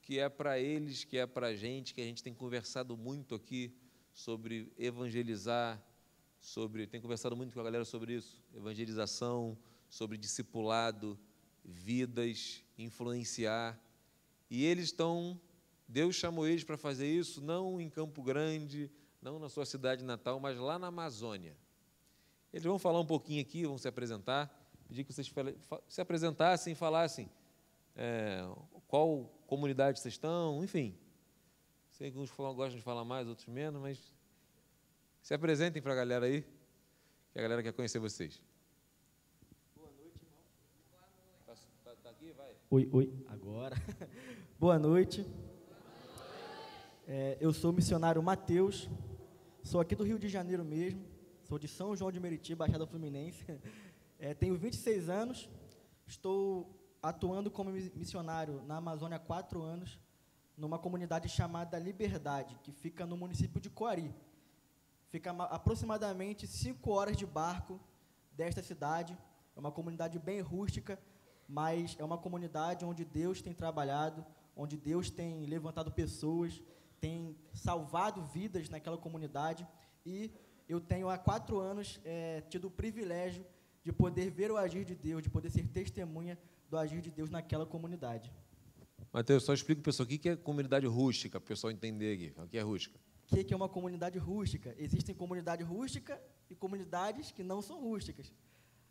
que é para eles, que é para a gente tem conversado muito aqui sobre evangelizar, tem conversado muito com a galera sobre isso, evangelização, sobre discipulado, vidas, influenciar. E Deus chamou eles para fazer isso, não em Campo Grande, não na sua cidade natal, mas lá na Amazônia. Eles vão falar um pouquinho aqui, vão se apresentar, pedir que vocês se apresentassem, falassem qual comunidade vocês estão, enfim. Sei que uns gostam de falar mais, outros menos, mas se apresentem para a galera aí, que a galera quer conhecer vocês. Boa noite, irmão. Boa noite. Tá aqui? Vai. Oi, agora. Boa noite. Eu sou o missionário Mateus, sou aqui do Rio de Janeiro mesmo, sou de São João de Meriti, Baixada Fluminense. Tenho 26 anos, estou atuando como missionário na Amazônia há 4 anos, numa comunidade chamada Liberdade, que fica no município de Coari. Fica aproximadamente 5 horas de barco desta cidade. É uma comunidade bem rústica, mas é uma comunidade onde Deus tem trabalhado, onde Deus tem levantado pessoas, tem salvado vidas naquela comunidade. E eu tenho há 4 anos tido o privilégio de poder ver o agir de Deus, de poder ser testemunha do agir de Deus naquela comunidade. Mateus, só explica para o pessoal o que é comunidade rústica, para o pessoal entender aqui. O que é rústica? O que é uma comunidade rústica? Existem comunidades rústicas e comunidades que não são rústicas.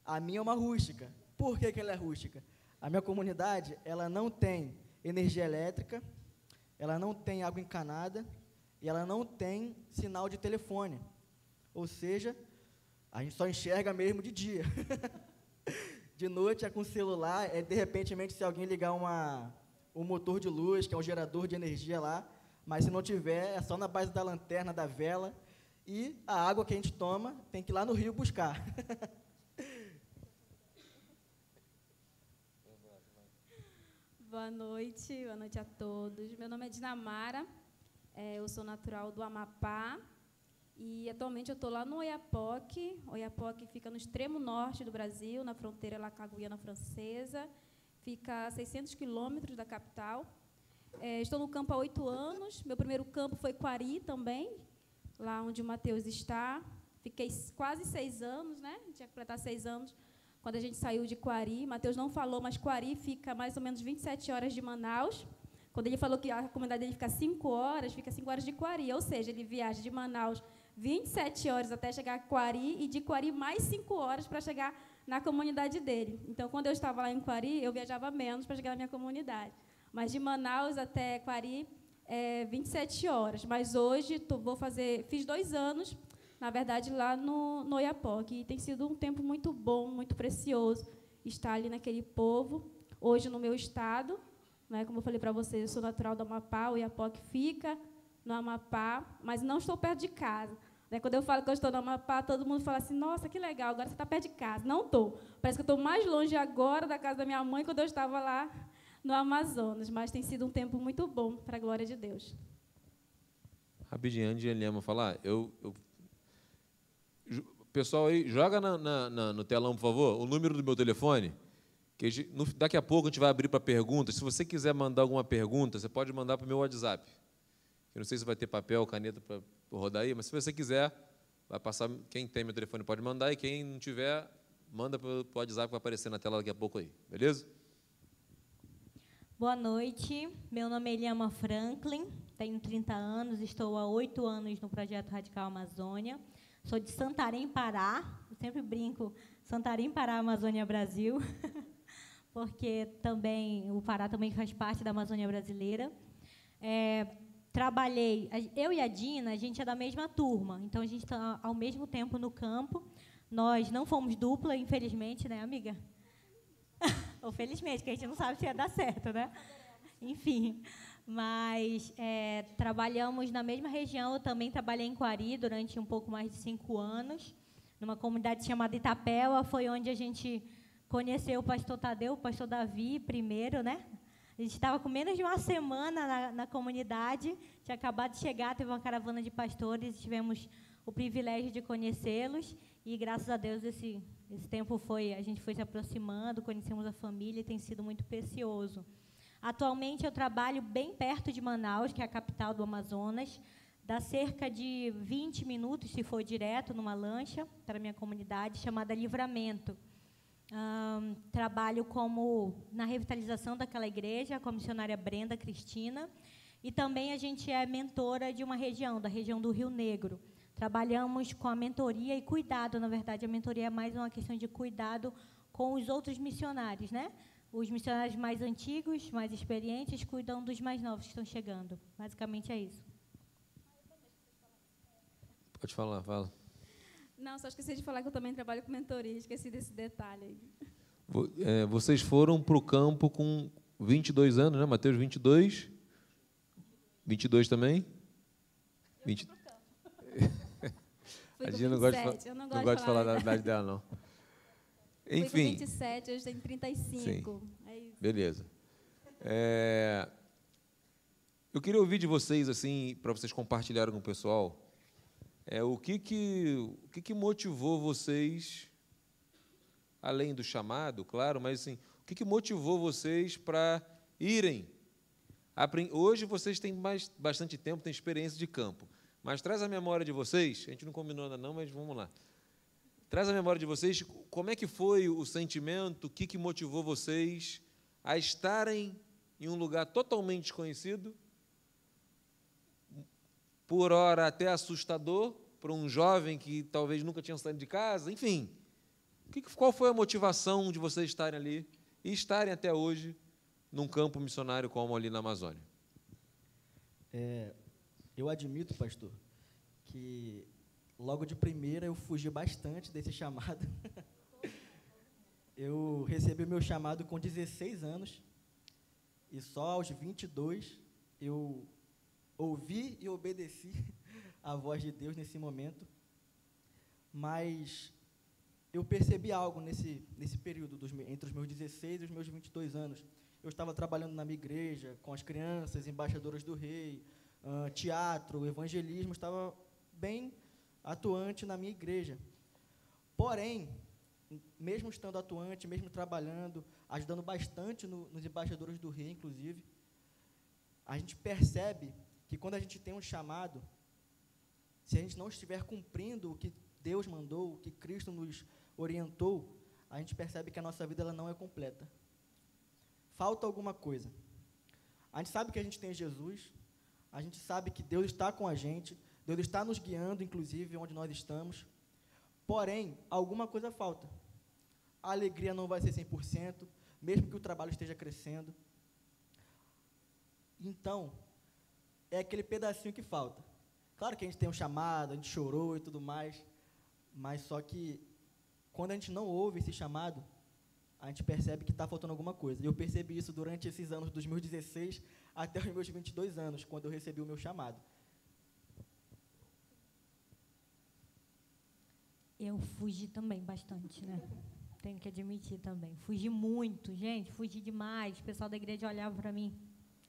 A minha é uma rústica. Por que ela é rústica? A minha comunidade, ela não tem energia elétrica, ela não tem água encanada e ela não tem sinal de telefone. Ou seja, a gente só enxerga mesmo de dia. De noite é com celular, de repente, se alguém ligar um motor de luz, que é um gerador de energia lá, mas se não tiver, é só na base da lanterna, da vela, e a água que a gente toma, tem que ir lá no rio buscar. Boa noite a todos. Meu nome é Dinamara, eu sou natural do Amapá, e atualmente eu estou lá no Oiapoque. Oiapoque fica no extremo norte do Brasil, na fronteira lá com a Guiana Francesa, fica a 600 quilômetros da capital. Estou no campo há 8 anos, meu primeiro campo foi Coari também, lá onde o Mateus está. Fiquei quase 6 anos, né? Tinha que completar 6 anos quando a gente saiu de Coari. Mateus não falou, mas Coari fica mais ou menos 27 horas de Manaus. Quando ele falou que a comunidade dele fica 5 horas, fica 5 horas de Coari, ou seja, ele viaja de Manaus 27 horas até chegar a Coari e de Coari mais 5 horas para chegar na comunidade dele. Então, quando eu estava lá em Coari, eu viajava menos para chegar na minha comunidade. Mas de Manaus até Coari, 27 horas. Mas hoje fiz 2 anos, na verdade, lá no Oiapoque. E tem sido um tempo muito bom, muito precioso estar ali naquele povo. Hoje, no meu estado, né, como eu falei para vocês, eu sou natural do Amapá, o Oiapoque fica no Amapá, mas não estou perto de casa. Quando eu falo que eu estou no Amapá, todo mundo fala assim, nossa, que legal, agora você está perto de casa. Não estou. Parece que eu estou mais longe agora da casa da minha mãe, quando eu estava lá no Amazonas, mas tem sido um tempo muito bom, para a glória de Deus. Rapidinho, antes de Eliama falar, pessoal aí, joga no telão, por favor, o número do meu telefone, que daqui a pouco a gente vai abrir para perguntas. Se você quiser mandar alguma pergunta, você pode mandar para o meu WhatsApp. Eu não sei se vai ter papel, caneta para rodar aí, mas se você quiser, vai passar. Quem tem meu telefone pode mandar, e quem não tiver, manda para o WhatsApp que vai aparecer na tela daqui a pouco aí, beleza? Boa noite, meu nome é Eliama Franklin, tenho 30 anos, estou há 8 anos no Projeto Radical Amazônia, sou de Santarém, Pará, eu sempre brinco, Santarém, Pará, Amazônia, Brasil, porque também o Pará também faz parte da Amazônia brasileira. Trabalhei, eu e a Dina, a gente é da mesma turma, então a gente está ao mesmo tempo no campo. Nós não fomos dupla, infelizmente, né, amiga? Ou felizmente, que a gente não sabe se ia dar certo, né? Enfim, mas trabalhamos na mesma região. Eu também trabalhei em Coari durante um pouco mais de 5 anos, numa comunidade chamada Itapeva, foi onde a gente conheceu o pastor Tadeu, o pastor Davi primeiro, né? A gente estava com menos de uma semana na comunidade, tinha acabado de chegar, teve uma caravana de pastores, tivemos o privilégio de conhecê-los, e, graças a Deus, esse tempo a gente foi se aproximando, conhecemos a família, e tem sido muito precioso. Atualmente, eu trabalho bem perto de Manaus, que é a capital do Amazonas. Dá cerca de 20 minutos, se for direto, numa lancha, para a minha comunidade, chamada Livramento. Trabalho na revitalização daquela igreja, com a missionária Brenda Cristina, e também a gente é mentora de uma região, da região do Rio Negro. Trabalhamos com a mentoria e cuidado, na verdade, a mentoria é mais uma questão de cuidado com os outros missionários, né? Os missionários mais antigos, mais experientes, cuidam dos mais novos que estão chegando. Basicamente é isso. Pode falar, fala. Não, só esqueci de falar que eu também trabalho com mentoria, esqueci desse detalhe aí. Vocês foram para o campo com 22 anos, né, Mateus? 22? 22 também? 20... A Dina não gosta de falar da idade dela, não. Enfim. Fui com 27, hoje tenho 35. Sim. É isso. Beleza. Eu queria ouvir de vocês, assim, para vocês compartilharem com o pessoal, o que motivou vocês, além do chamado, claro, mas assim, o que motivou vocês para irem? Hoje vocês têm bastante tempo, têm experiência de campo, mas traz a memória de vocês, a gente não combinou ainda não, mas vamos lá. Traz a memória de vocês, como é que foi o sentimento, o que motivou vocês a estarem em um lugar totalmente desconhecido, por hora até assustador, para um jovem que talvez nunca tinha saído de casa, enfim. Qual foi a motivação de vocês estarem ali e estarem até hoje num campo missionário como ali na Amazônia? Eu admito, pastor, que logo de primeira eu fugi bastante desse chamado. Eu recebi o meu chamado com 16 anos e só aos 22 eu ouvi e obedeci a voz de Deus nesse momento, mas eu percebi algo nesse período, entre os meus 16 e os meus 22 anos. Eu estava trabalhando na minha igreja, com as crianças, embaixadoras do rei, teatro, evangelismo, estava bem atuante na minha igreja. Porém, mesmo estando atuante, mesmo trabalhando, ajudando bastante nos embaixadores do rei, inclusive, a gente percebe que quando a gente tem um chamado, se a gente não estiver cumprindo o que Deus mandou, o que Cristo nos orientou, a gente percebe que a nossa vida ela não é completa. Falta alguma coisa. A gente sabe que a gente tem Jesus, a gente sabe que Deus está com a gente, Deus está nos guiando, inclusive, onde nós estamos, porém, alguma coisa falta. A alegria não vai ser 100%, mesmo que o trabalho esteja crescendo. Então, é aquele pedacinho que falta. Claro que a gente tem um chamado, a gente chorou e tudo mais, mas só que, quando a gente não ouve esse chamado, a gente percebe que está faltando alguma coisa. E eu percebi isso durante esses anos, dos meus 16 até os meus 22 anos, quando eu recebi o meu chamado. Eu fugi também bastante, né? Tenho que admitir também. Fugi muito, gente, fugi demais. O pessoal da igreja olhava para mim,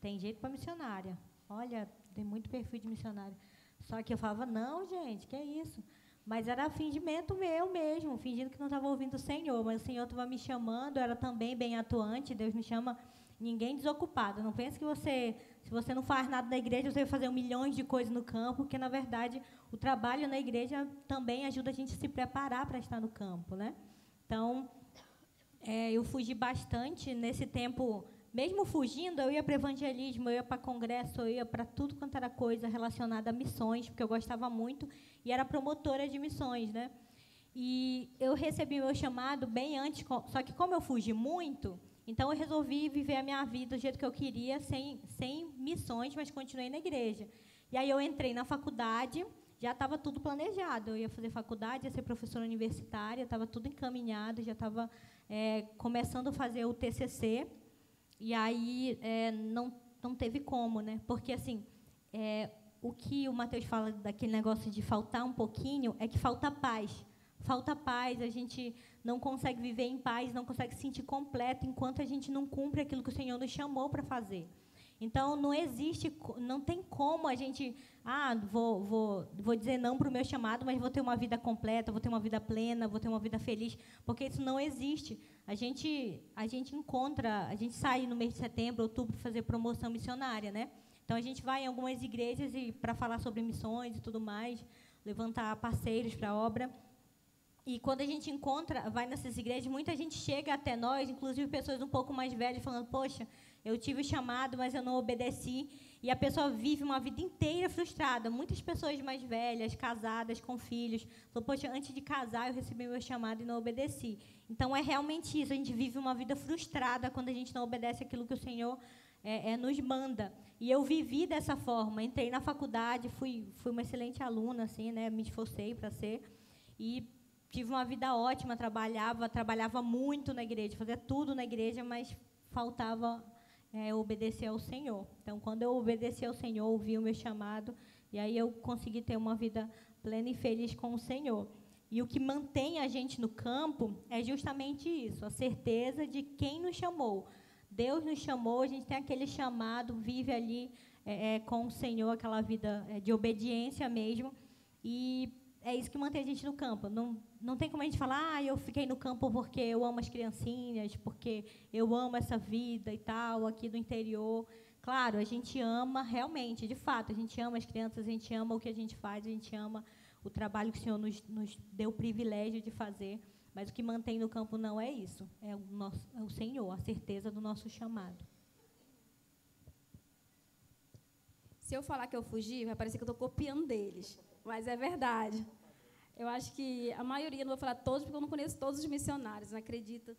tem jeito para missionária. Olha, tem muito perfil de missionária. Só que eu falava, não, gente, que é isso? Mas era fingimento meu mesmo, fingindo que não estava ouvindo o Senhor. Mas o Senhor estava me chamando, eu era também bem atuante. Deus me chama, ninguém desocupado. Não pense que se você não faz nada na igreja, você vai fazer milhões de coisas no campo, porque, na verdade, o trabalho na igreja também ajuda a gente a se preparar para estar no campo, né? Então, eu fugi bastante nesse tempo. Mesmo fugindo, eu ia para evangelismo, eu ia para congresso, eu ia para tudo quanto era coisa relacionada a missões, porque eu gostava muito, e era promotora de missões, né? E eu recebi meu chamado bem antes, só que como eu fugi muito, então eu resolvi viver a minha vida do jeito que eu queria, sem missões, mas continuei na igreja. E aí eu entrei na faculdade, já estava tudo planejado, eu ia fazer faculdade, ia ser professora universitária, estava tudo encaminhado, já estava começando a fazer o TCC. E aí não teve como, né? Porque, assim, o que o Mateus fala daquele negócio de faltar um pouquinho é que falta paz. Falta paz, a gente não consegue viver em paz, não consegue se sentir completo enquanto a gente não cumpre aquilo que o Senhor nos chamou para fazer. Então, não tem como a gente, vou dizer não para o meu chamado, mas vou ter uma vida completa, vou ter uma vida plena, vou ter uma vida feliz, porque isso não existe. a gente sai no mês de setembro, outubro, fazer promoção missionária, né? Então, a gente vai em algumas igrejas para falar sobre missões e tudo mais, levantar parceiros para a obra. E quando a gente vai nessas igrejas, muita gente chega até nós, inclusive pessoas um pouco mais velhas, falando, poxa, eu tive o chamado, mas eu não obedeci. E a pessoa vive uma vida inteira frustrada. Muitas pessoas mais velhas, casadas, com filhos, falam, poxa, antes de casar eu recebi meu chamado e não obedeci. Então, é realmente isso, a gente vive uma vida frustrada quando a gente não obedece aquilo que o Senhor nos manda. E eu vivi dessa forma, entrei na faculdade, fui uma excelente aluna, assim, né, me esforcei para ser, e tive uma vida ótima, trabalhava muito na igreja, fazia tudo na igreja, mas faltava obedecer ao Senhor. Então, quando eu obedeci ao Senhor, ouvi o meu chamado, e aí eu consegui ter uma vida plena e feliz com o Senhor. E o que mantém a gente no campo é justamente isso, a certeza de quem nos chamou. Deus nos chamou, a gente tem aquele chamado, vive ali com o Senhor, aquela vida de obediência mesmo, e é isso que mantém a gente no campo. Não tem como a gente falar, eu fiquei no campo porque eu amo as criancinhas, porque eu amo essa vida e tal, aqui do interior. Claro, a gente ama realmente, de fato, a gente ama as crianças, a gente ama o que a gente faz, a gente ama o trabalho que o Senhor nos deu o privilégio de fazer, mas o que mantém no campo não é isso, é o Senhor, a certeza do nosso chamado. Se eu falar que eu fugi, vai parecer que eu estou copiando deles, mas é verdade. Eu acho que a maioria, não vou falar todos, porque eu não conheço todos os missionários, não acredito,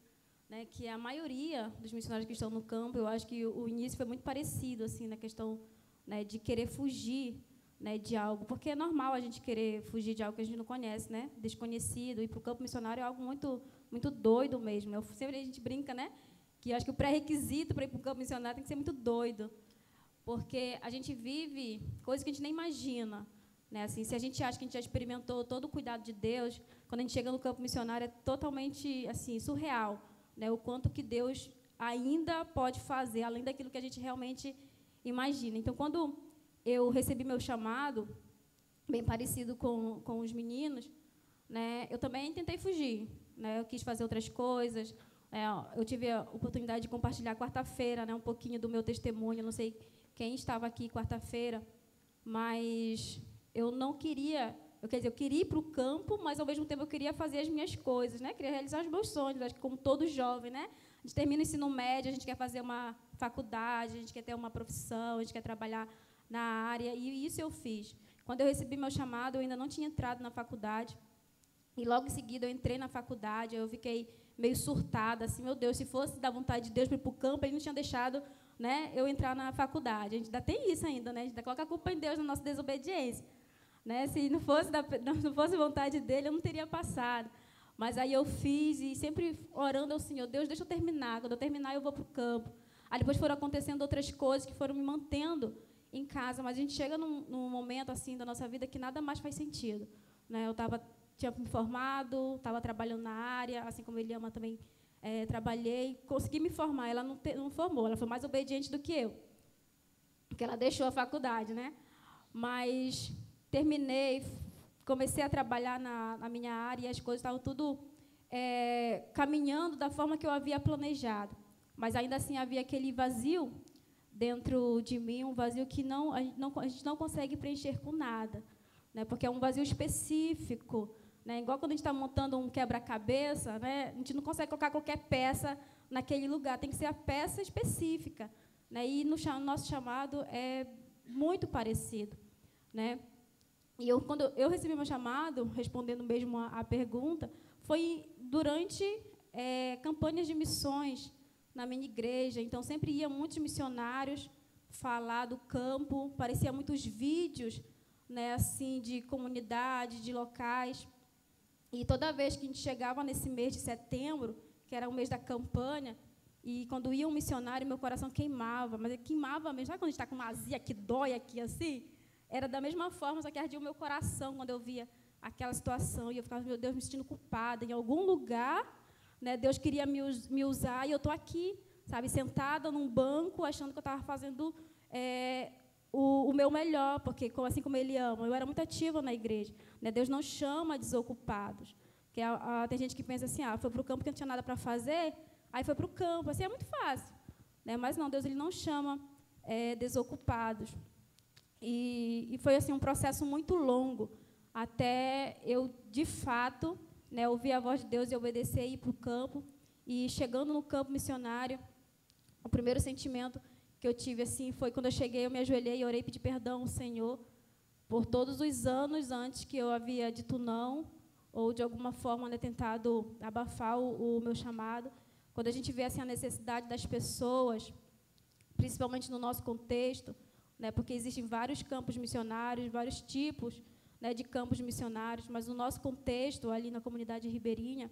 né, que a maioria dos missionários que estão no campo, eu acho que o início foi muito parecido, assim, na questão, né, de querer fugir, né, de algo, porque é normal a gente querer fugir de algo que a gente não conhece, né, desconhecido, ir para o campo missionário é algo muito, muito doido mesmo. Sempre a gente brinca, né, que eu acho que o pré-requisito para ir para o campo missionário tem que ser muito doido, porque a gente vive coisas que a gente nem imagina, né, assim, se a gente acha que a gente já experimentou todo o cuidado de Deus, quando a gente chega no campo missionário é totalmente assim surreal, né, o quanto que Deus ainda pode fazer além daquilo que a gente realmente imagina. Então, quando eu recebi meu chamado, bem parecido com os meninos, né, eu também tentei fugir, né, eu quis fazer outras coisas, eu tive a oportunidade de compartilhar quarta-feira, né, um pouquinho do meu testemunho, não sei quem estava aqui quarta-feira, mas eu não queria, eu queria ir para o campo, mas, ao mesmo tempo, eu queria fazer as minhas coisas, né, queria realizar os meus sonhos, acho que como todo jovem, né, a gente termina o ensino médio, a gente quer fazer uma faculdade, a gente quer ter uma profissão, a gente quer trabalhar na área, e isso eu fiz. Quando eu recebi meu chamado, eu ainda não tinha entrado na faculdade, e logo em seguida eu entrei na faculdade, eu fiquei meio surtada, assim, meu Deus, se fosse da vontade de Deus para ir para o campo, Ele não tinha deixado, né, eu entrar na faculdade. A gente ainda tem isso ainda, né, a gente ainda coloca a culpa em Deus na nossa desobediência. Né, se não fosse vontade dEle, eu não teria passado. Mas aí eu fiz, e sempre orando ao Senhor, Deus, deixa eu terminar, quando eu terminar eu vou para o campo. Aí depois foram acontecendo outras coisas que foram me mantendo em casa, mas a gente chega num momento assim da nossa vida que nada mais faz sentido, né? Eu tinha me formado, estava trabalhando na área, assim como Eliama também trabalhei, consegui me formar. Ela não formou, ela foi mais obediente do que eu, porque ela deixou a faculdade, né? Mas terminei, comecei a trabalhar na minha área e as coisas estavam tudo caminhando da forma que eu havia planejado, mas ainda assim havia aquele vazio dentro de mim, um vazio que a gente não consegue preencher com nada, né, porque é um vazio específico, né, igual quando a gente está montando um quebra-cabeça, né, a gente não consegue colocar qualquer peça naquele lugar, tem que ser a peça específica, né, e no nosso chamado é muito parecido, né. E quando eu recebi meu chamado, respondendo mesmo a pergunta, foi durante campanhas de missões na minha igreja. Então, sempre iam muitos missionários falar do campo, parecia muitos vídeos, né, assim, de comunidade, de locais. E toda vez que a gente chegava nesse mês de setembro, que era o mês da campanha, e quando ia um missionário, meu coração queimava, mas queimava mesmo. Sabe quando a gente está com uma azia que dói aqui assim? Era da mesma forma, só que ardia o meu coração quando eu via aquela situação. E eu ficava, meu Deus, me sentindo culpada. Em algum lugar, né, Deus queria me usar, e eu estou aqui, sabe, sentada num banco, achando que eu estava fazendo o meu melhor, porque, assim como Ele ama, eu era muito ativa na igreja. Né, Deus não chama desocupados. Porque tem gente que pensa assim, foi para o campo porque não tinha nada para fazer, aí foi para o campo, assim é muito fácil. Né? Mas não, Deus ele não chama desocupados. E foi assim, um processo muito longo, até eu, de fato, né, ouvir a voz de Deus e obedecer e ir para o campo. E chegando no campo missionário, o primeiro sentimento que eu tive assim, foi quando eu cheguei, eu me ajoelhei e orei e pedi perdão ao Senhor por todos os anos antes que eu havia dito não, ou de alguma forma, né, tentado abafar o meu chamado. Quando a gente vê assim, a necessidade das pessoas, principalmente no nosso contexto, né, porque existem vários campos missionários, vários tipos, né, de campos missionários, mas no nosso contexto, ali na comunidade ribeirinha,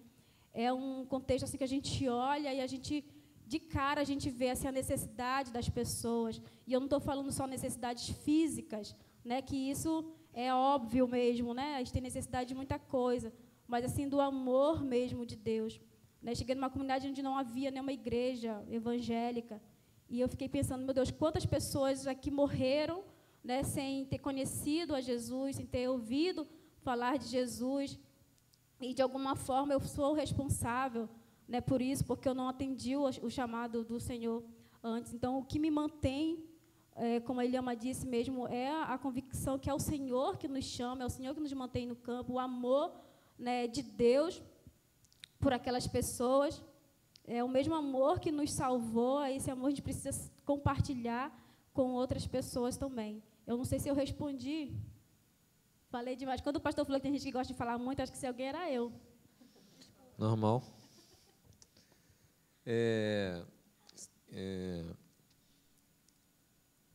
é um contexto assim, que a gente olha e a gente, de cara, a gente vê assim, a necessidade das pessoas. E eu não estou falando só necessidades físicas, né, que isso é óbvio mesmo, né, a gente tem necessidade de muita coisa, mas assim, do amor mesmo de Deus. Né, cheguei numa comunidade onde não havia nenhuma igreja evangélica, e eu fiquei pensando, meu Deus, quantas pessoas aqui morreram, né, sem ter conhecido a Jesus, sem ter ouvido falar de Jesus, e, de alguma forma, eu sou responsável, né, por isso, porque eu não atendi o chamado do Senhor antes. Então, o que me mantém, como a Eliama disse mesmo, é a convicção que é o Senhor que nos chama, é o Senhor que nos mantém no campo, o amor, né, de Deus por aquelas pessoas. É o mesmo amor que nos salvou, esse amor a gente precisa compartilhar com outras pessoas também. Eu não sei se eu respondi. Falei demais. Quando o pastor falou que tem gente que gosta de falar muito, acho que se alguém era eu. Normal.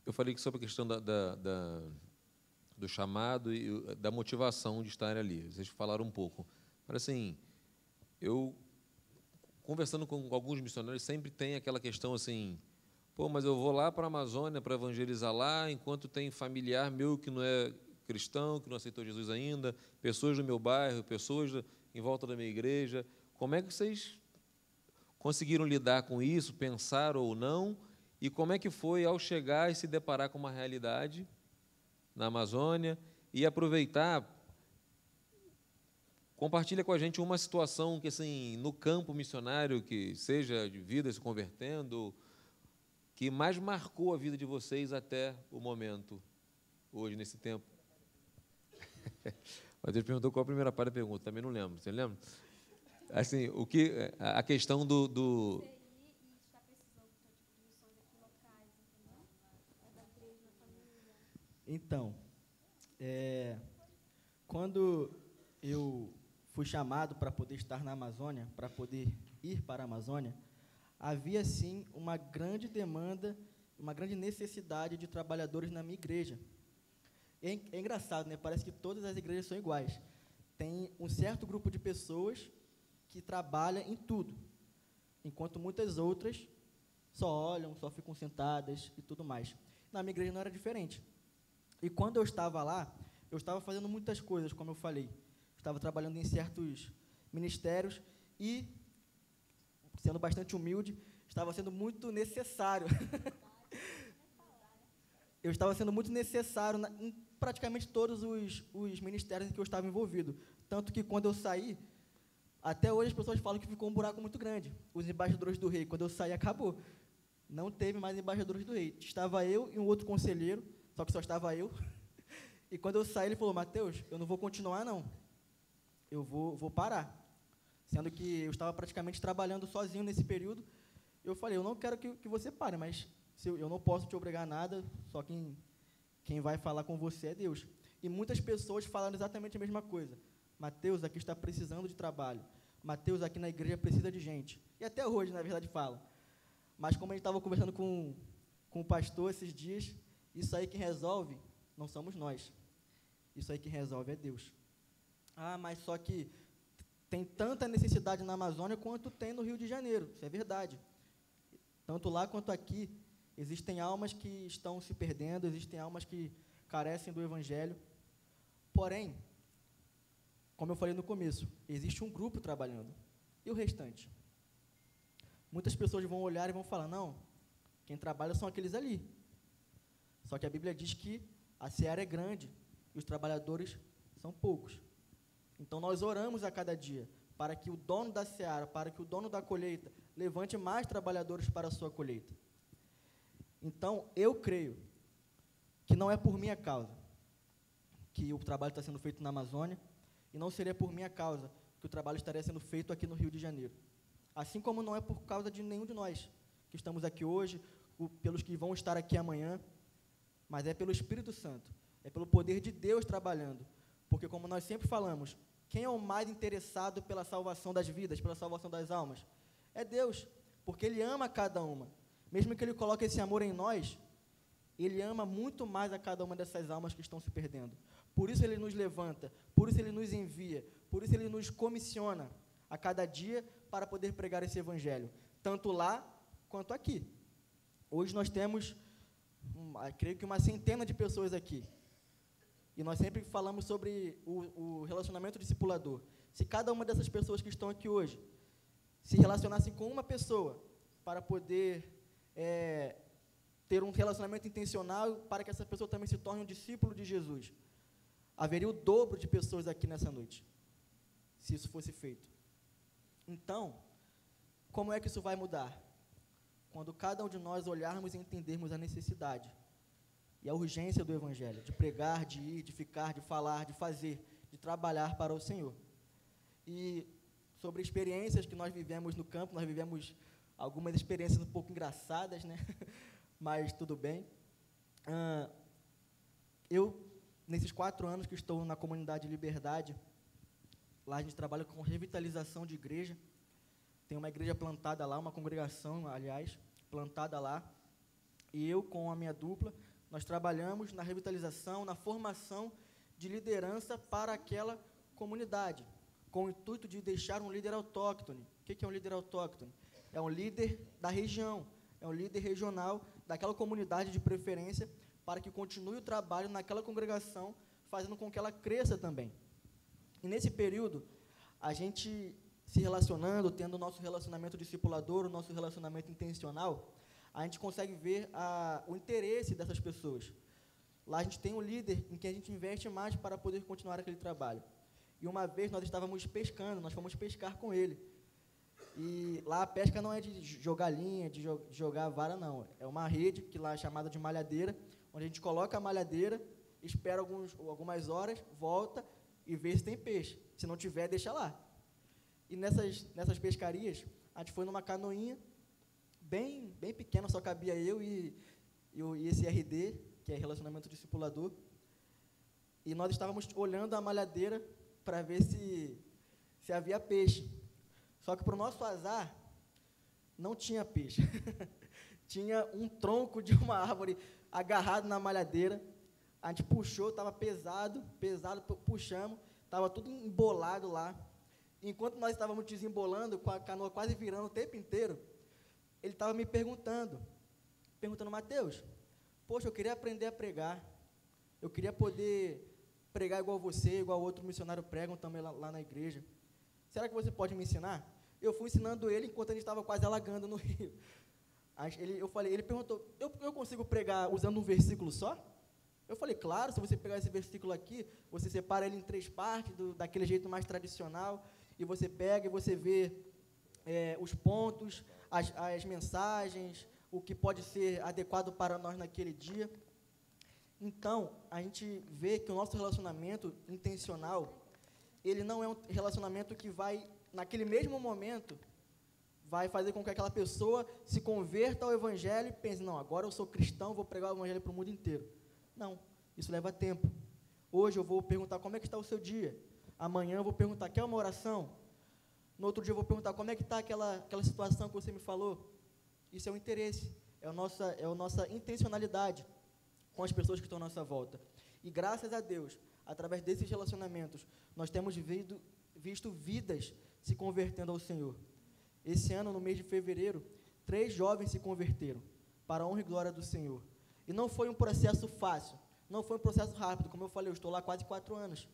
Eu falei sobre a questão do chamado e da motivação de estar ali. Vocês falaram um pouco. Mas, assim, eu, conversando com alguns missionários, sempre tem aquela questão assim, mas eu vou lá para a Amazônia para evangelizar lá, enquanto tem familiar meu que não é cristão, que não aceitou Jesus ainda, pessoas do meu bairro, pessoas em volta da minha igreja. Como é que vocês conseguiram lidar com isso, pensar ou não? E como é que foi ao chegar e se deparar com uma realidade na Amazônia e aproveitar? Compartilha com a gente uma situação que, assim, no campo missionário, que seja de vida se convertendo, que mais marcou a vida de vocês até o momento, hoje, nesse tempo. Mas ele perguntou qual a primeira parte da pergunta, também não lembro. Você lembra? Assim, a questão do Então, quando eu fui chamado para poder estar na Amazônia, para poder ir para a Amazônia, havia, sim, uma grande demanda, uma grande necessidade de trabalhadores na minha igreja. É engraçado, né? Parece que todas as igrejas são iguais. Tem um certo grupo de pessoas que trabalha em tudo, enquanto muitas outras só olham, só ficam sentadas e tudo mais. Na minha igreja não era diferente. E quando eu estava lá, eu estava fazendo muitas coisas, como eu falei. Estava trabalhando em certos ministérios e, sendo bastante humilde, estava sendo muito necessário. Eu estava sendo muito necessário em praticamente todos os ministérios em que eu estava envolvido. Tanto que, quando eu saí, até hoje as pessoas falam que ficou um buraco muito grande. Os embaixadores do rei, quando eu saí, acabou. Não teve mais embaixadores do rei. Estava eu e um outro conselheiro, só que só estava eu. E quando eu saí, ele falou, Mateus, eu não vou continuar, não. Eu vou parar. Sendo que eu estava praticamente trabalhando sozinho nesse período. Eu falei, eu não quero que você pare, mas eu não posso te obrigar a nada, só quem vai falar com você é Deus. E muitas pessoas falaram exatamente a mesma coisa. Mateus, aqui está precisando de trabalho. Mateus, aqui na igreja precisa de gente. E até hoje, na verdade, falam. Mas como a gente estava conversando com o pastor esses dias, isso aí quem resolve não somos nós. Isso aí quem resolve é Deus. Mas só que tem tanta necessidade na Amazônia quanto tem no Rio de Janeiro. Isso é verdade. Tanto lá quanto aqui, existem almas que estão se perdendo, existem almas que carecem do Evangelho. Porém, como eu falei no começo, existe um grupo trabalhando. E o restante? Muitas pessoas vão olhar e vão falar, não, quem trabalha são aqueles ali. Só que a Bíblia diz que a seara é grande e os trabalhadores são poucos. Então, nós oramos a cada dia para que o dono da seara, para que o dono da colheita levante mais trabalhadores para a sua colheita. Então, eu creio que não é por minha causa que o trabalho está sendo feito na Amazônia, e não seria por minha causa que o trabalho estaria sendo feito aqui no Rio de Janeiro. Assim como não é por causa de nenhum de nós que estamos aqui hoje, pelos que vão estar aqui amanhã, mas é pelo Espírito Santo, é pelo poder de Deus trabalhando. Porque, como nós sempre falamos, quem é o mais interessado pela salvação das vidas, pela salvação das almas? É Deus, porque Ele ama cada uma. Mesmo que Ele coloque esse amor em nós, Ele ama muito mais a cada uma dessas almas que estão se perdendo. Por isso Ele nos levanta, por isso Ele nos envia, por isso Ele nos comissiona a cada dia para poder pregar esse evangelho, tanto lá quanto aqui. Hoje nós temos, creio que uma centena de pessoas aqui. E nós sempre falamos sobre o relacionamento discipulador. Se cada uma dessas pessoas que estão aqui hoje se relacionassem com uma pessoa para poder ter um relacionamento intencional para que essa pessoa também se torne um discípulo de Jesus, haveria o dobro de pessoas aqui nessa noite, se isso fosse feito. Então, como é que isso vai mudar? Quando cada um de nós olharmos e entendermos a necessidade e a urgência do Evangelho, de pregar, de ir, de ficar, de falar, de fazer, de trabalhar para o Senhor. E sobre experiências que nós vivemos no campo, nós vivemos algumas experiências um pouco engraçadas, né? Mas tudo bem. Eu, nesses 4 anos que estou na comunidade Liberdade, lá a gente trabalha com revitalização de igreja. Tem uma igreja plantada lá, uma congregação, aliás, plantada lá. E eu, com a minha dupla, nós trabalhamos na revitalização, na formação de liderança para aquela comunidade, com o intuito de deixar um líder autóctone. O que é um líder autóctone? É um líder da região, é um líder regional daquela comunidade de preferência, para que continue o trabalho naquela congregação, fazendo com que ela cresça também. E nesse período, a gente se relacionando, tendo o nosso relacionamento discipulador, o nosso relacionamento intencional, a gente consegue ver o interesse dessas pessoas. Lá a gente tem um líder em que a gente investe mais para poder continuar aquele trabalho. E uma vez nós estávamos pescando, nós fomos pescar com ele. E lá a pesca não é de jogar linha, de jogar vara, não. É uma rede, que lá é chamada de malhadeira, onde a gente coloca a malhadeira, espera algumas horas, volta e vê se tem peixe. Se não tiver, deixa lá. E nessas pescarias, a gente foi numa canoinha, bem pequena, só cabia eu e esse RD, que é relacionamento discipulador, e nós estávamos olhando a malhadeira para ver se havia peixe. Só que, para o nosso azar, não tinha peixe. Tinha um tronco de uma árvore agarrado na malhadeira. A gente puxou, estava pesado, puxamos, estava tudo embolado lá. Enquanto nós estávamos desembolando, com a canoa quase virando o tempo inteiro, ele estava me perguntando, Mateus, poxa, eu queria aprender a pregar, eu queria poder pregar igual você, igual outro missionário pregam também lá na igreja. Será que você pode me ensinar? Eu fui ensinando ele enquanto a gente estava quase alagando no rio. Ele perguntou, eu consigo pregar usando um versículo só? Eu falei, claro, se você pegar esse versículo aqui, você separa ele em 3 partes, daquele jeito mais tradicional, e você pega e você vê os pontos, as mensagens, o que pode ser adequado para nós naquele dia. Então, a gente vê que o nosso relacionamento intencional, ele não é um relacionamento que vai, naquele mesmo momento, vai fazer com que aquela pessoa se converta ao Evangelho e pense, não, agora eu sou cristão, vou pregar o Evangelho para o mundo inteiro. Não, isso leva tempo. Hoje eu vou perguntar como é que está o seu dia. Amanhã eu vou perguntar, quer uma oração? No outro dia eu vou perguntar, como é que está aquela situação que você me falou? Isso é o interesse, é a nossa intencionalidade com as pessoas que estão à nossa volta. E graças a Deus, através desses relacionamentos, nós temos visto vidas se convertendo ao Senhor. Esse ano, no mês de fevereiro, 3 jovens se converteram, para a honra e glória do Senhor. E não foi um processo fácil, não foi um processo rápido, como eu falei, eu estou lá quase 4 anos.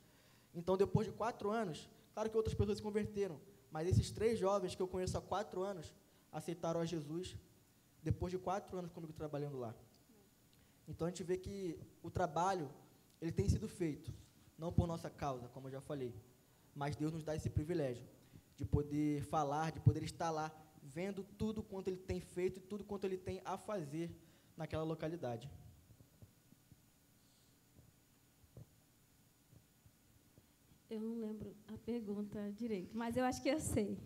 Então, depois de 4 anos, claro que outras pessoas se converteram, mas esses 3 jovens que eu conheço há 4 anos, aceitaram a Jesus, depois de 4 anos comigo trabalhando lá. Então, a gente vê que o trabalho, ele tem sido feito, não por nossa causa, como eu já falei, mas Deus nos dá esse privilégio de poder falar, de poder estar lá, vendo tudo quanto ele tem feito e tudo quanto ele tem a fazer naquela localidade. Eu não lembro a pergunta direito, mas eu acho que eu sei.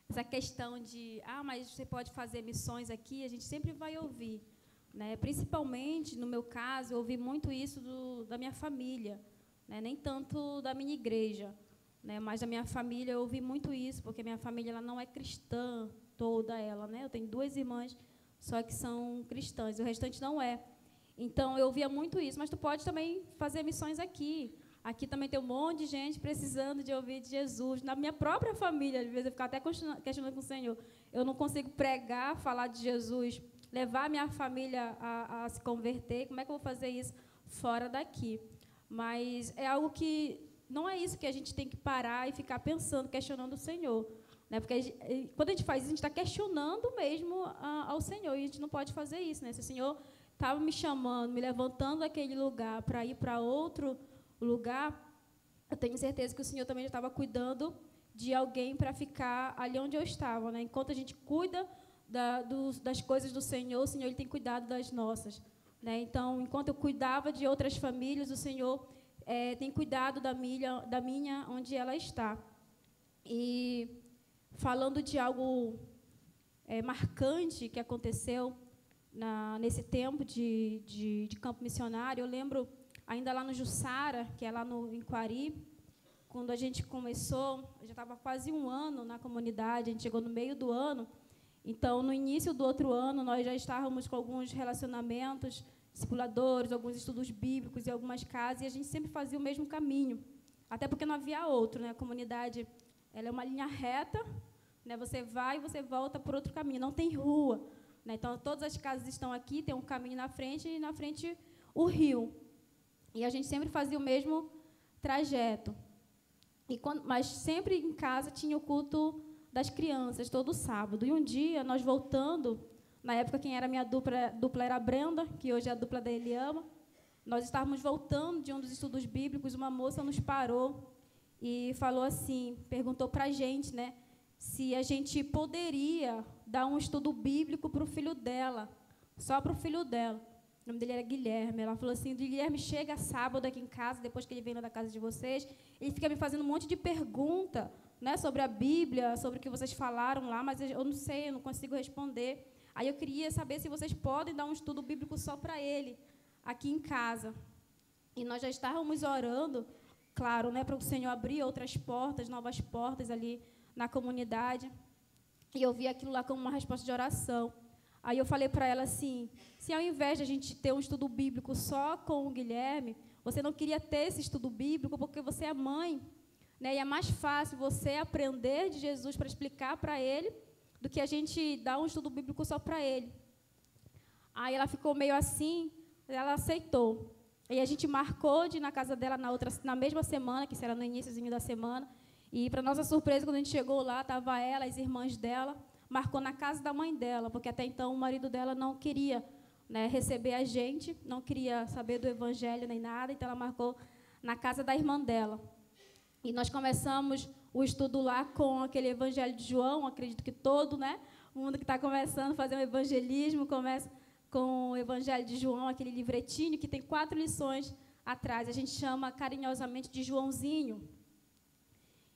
Essa questão de, mas você pode fazer missões aqui, a gente sempre vai ouvir, né? Principalmente, no meu caso, eu ouvi muito isso da minha família, né? Nem tanto da minha igreja, né? Mas da minha família eu ouvi muito isso, porque minha família ela não é cristã, toda ela, né? Eu tenho 2 irmãs só que são cristãs, e o restante não é. Então, eu ouvia muito isso, mas tu pode também fazer missões aqui. Aqui também tem um monte de gente precisando de ouvir de Jesus. Na minha própria família, às vezes eu ficava até questionando com o Senhor. Eu não consigo pregar, falar de Jesus, levar a minha família a se converter. Como é que eu vou fazer isso fora daqui? Mas é algo que não é isso que a gente tem que parar e ficar pensando, questionando o Senhor. Né? Porque quando a gente faz isso, a gente está questionando mesmo ao Senhor. E a gente não pode fazer isso. Né? Se o Senhor estava me chamando, me levantando daquele lugar para ir para outro lugar, eu tenho certeza que o Senhor também já estava cuidando de alguém para ficar ali onde eu estava. Né? Enquanto a gente cuida das coisas do Senhor, o Senhor ele tem cuidado das nossas. Né? Então, enquanto eu cuidava de outras famílias, o Senhor tem cuidado da minha onde ela está. E falando de algo marcante que aconteceu nesse tempo de campo missionário, eu lembro, ainda lá no Jussara, que é lá em Quari, quando a gente começou, já estava quase 1 ano na comunidade, a gente chegou no meio do ano, então, no início do outro ano, nós já estávamos com alguns relacionamentos, discipuladores, alguns estudos bíblicos e algumas casas, e a gente sempre fazia o mesmo caminho, até porque não havia outro, né? A comunidade ela é uma linha reta, né? Você vai e você volta por outro caminho, não tem rua. Né? Então, todas as casas estão aqui, tem um caminho na frente, e na frente o rio. E a gente sempre fazia o mesmo trajeto. Mas sempre em casa tinha o culto das crianças, todo sábado. E um dia, nós voltando, na época quem era minha dupla era a Brenda, que hoje é a dupla da Eliama, nós estávamos voltando de um dos estudos bíblicos, uma moça nos parou e falou assim, perguntou para a gente, né, se a gente poderia dar um estudo bíblico para o filho dela, só para o filho dela. O nome dele era Guilherme. Ela falou assim, Guilherme chega sábado aqui em casa, depois que ele vem lá da casa de vocês, ele fica me fazendo um monte de pergunta, né, sobre a Bíblia, sobre o que vocês falaram lá, mas eu não sei, eu não consigo responder. Aí eu queria saber se vocês podem dar um estudo bíblico só para ele, aqui em casa. E nós já estávamos orando, claro, né, para o Senhor abrir outras portas, novas portas ali na comunidade. E eu vi aquilo lá como uma resposta de oração. Aí eu falei para ela assim, se ao invés de a gente ter um estudo bíblico só com o Guilherme, você não queria ter esse estudo bíblico porque você é mãe, né? E é mais fácil você aprender de Jesus para explicar para ele do que a gente dar um estudo bíblico só para ele. Aí ela ficou meio assim, ela aceitou. E a gente marcou de ir na casa dela na mesma semana, que será no iníciozinho da semana. E, para nossa surpresa, quando a gente chegou lá, estava ela, as irmãs dela, marcou na casa da mãe dela, porque até então o marido dela não queria, né, receber a gente, não queria saber do evangelho nem nada, então ela marcou na casa da irmã dela. E nós começamos o estudo lá com aquele evangelho de João, acredito que todo, né, mundo que está começando a fazer um evangelismo, começa com o evangelho de João, aquele livretinho que tem 4 lições atrás, a gente chama carinhosamente de Joãozinho.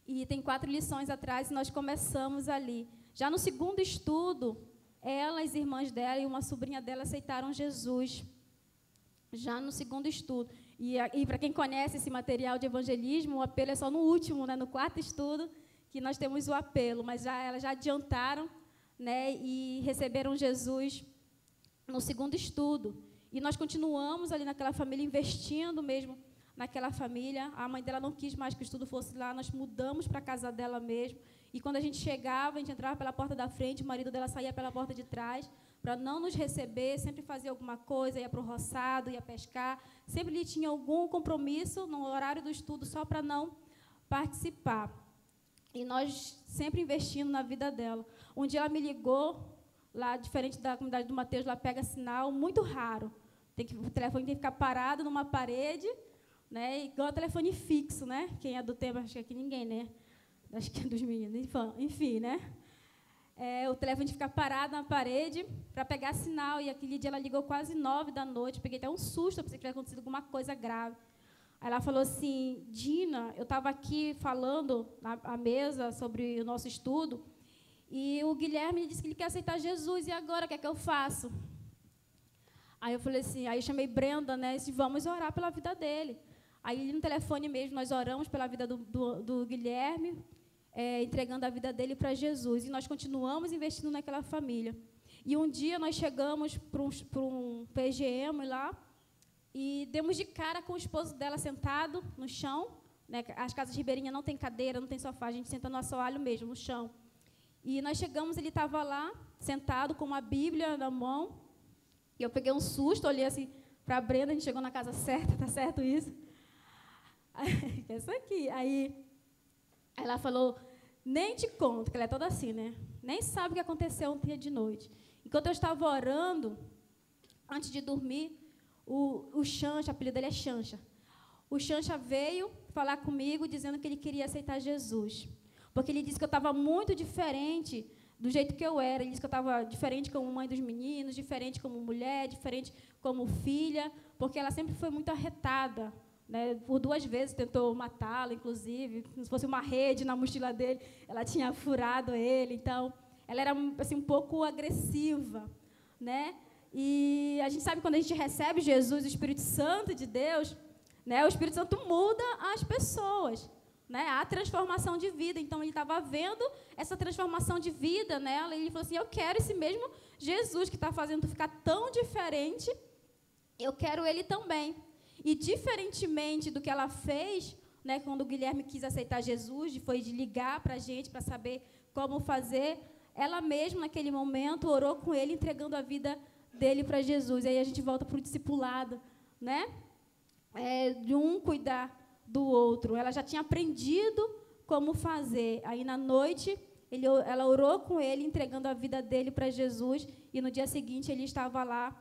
E tem 4 lições atrás e nós começamos ali. Já no segundo estudo, ela, as irmãs dela e uma sobrinha dela aceitaram Jesus. Já no segundo estudo. E para quem conhece esse material de evangelismo, o apelo é só no último, né, no 4º estudo, que nós temos o apelo. Mas elas já adiantaram, né, e receberam Jesus no segundo estudo. E nós continuamos ali naquela família, investindo mesmo naquela família. A mãe dela não quis mais que o estudo fosse lá, nós mudamos para a casa dela mesmo. E quando a gente chegava, a gente entrava pela porta da frente, o marido dela saía pela porta de trás, para não nos receber, sempre fazia alguma coisa, ia para o roçado, ia pescar. Sempre ele tinha algum compromisso no horário do estudo, só para não participar. E nós sempre investindo na vida dela. Um dia ela me ligou, lá, diferente da comunidade do Mateus, lá pega sinal, muito raro. O telefone tem que ficar parado numa parede, né, igual o telefone fixo, né? Quem é do tempo, acho que aqui ninguém, né? acho que é dos meninos, enfim, né? O telefone fica parado na parede para pegar sinal, e aquele dia ela ligou quase 9 da noite, peguei até um susto, eu pensei que tivesse acontecido alguma coisa grave. Aí ela falou assim, Dina, eu estava aqui falando à mesa sobre o nosso estudo, e o Guilherme disse que ele quer aceitar Jesus, e agora, o que é que eu faço? Aí eu falei assim, aí eu chamei Brenda, né, e disse, vamos orar pela vida dele. Aí no telefone mesmo, nós oramos pela vida do Guilherme, entregando a vida dele para Jesus. E nós continuamos investindo naquela família. E um dia nós chegamos para um PGM lá e demos de cara com o esposo dela sentado no chão. Né? As casas ribeirinhas não tem cadeira, não tem sofá, a gente senta no assoalho mesmo, no chão. E nós chegamos, ele estava lá, sentado com uma Bíblia na mão. E eu peguei um susto, olhei assim para a Brenda, a gente chegou na casa certa, tá certo isso? Isso aqui. Aí ela falou, nem te conto, que ela é toda assim, né? Nem sabe o que aconteceu ontem de noite. Enquanto eu estava orando, antes de dormir, o Xancha, o apelido dele é Xancha. O Xancha veio falar comigo, dizendo que ele queria aceitar Jesus. Porque ele disse que eu estava muito diferente do jeito que eu era. Ele disse que eu estava diferente como mãe dos meninos, diferente como mulher, diferente como filha, porque ela sempre foi muito arretada. Né, por 2 vezes tentou matá-lo, inclusive, se fosse uma rede na mochila dele, ela tinha furado ele. Então, ela era assim, um pouco agressiva. Né? E a gente sabe que quando a gente recebe Jesus, o Espírito Santo de Deus, né, o Espírito Santo muda as pessoas. Né? Há transformação de vida. Então, ele estava vendo essa transformação de vida nela, e ele falou assim, eu quero esse mesmo Jesus que está fazendo tu ficar tão diferente, eu quero ele também. E, diferentemente do que ela fez, né, quando o Guilherme quis aceitar Jesus, foi de ligar para a gente para saber como fazer, ela mesma, naquele momento, orou com ele, entregando a vida dele para Jesus. E aí a gente volta para o discipulado, né? De um cuidar do outro. Ela já tinha aprendido como fazer. Aí, na noite, ela orou com ele, entregando a vida dele para Jesus, e no dia seguinte ele estava lá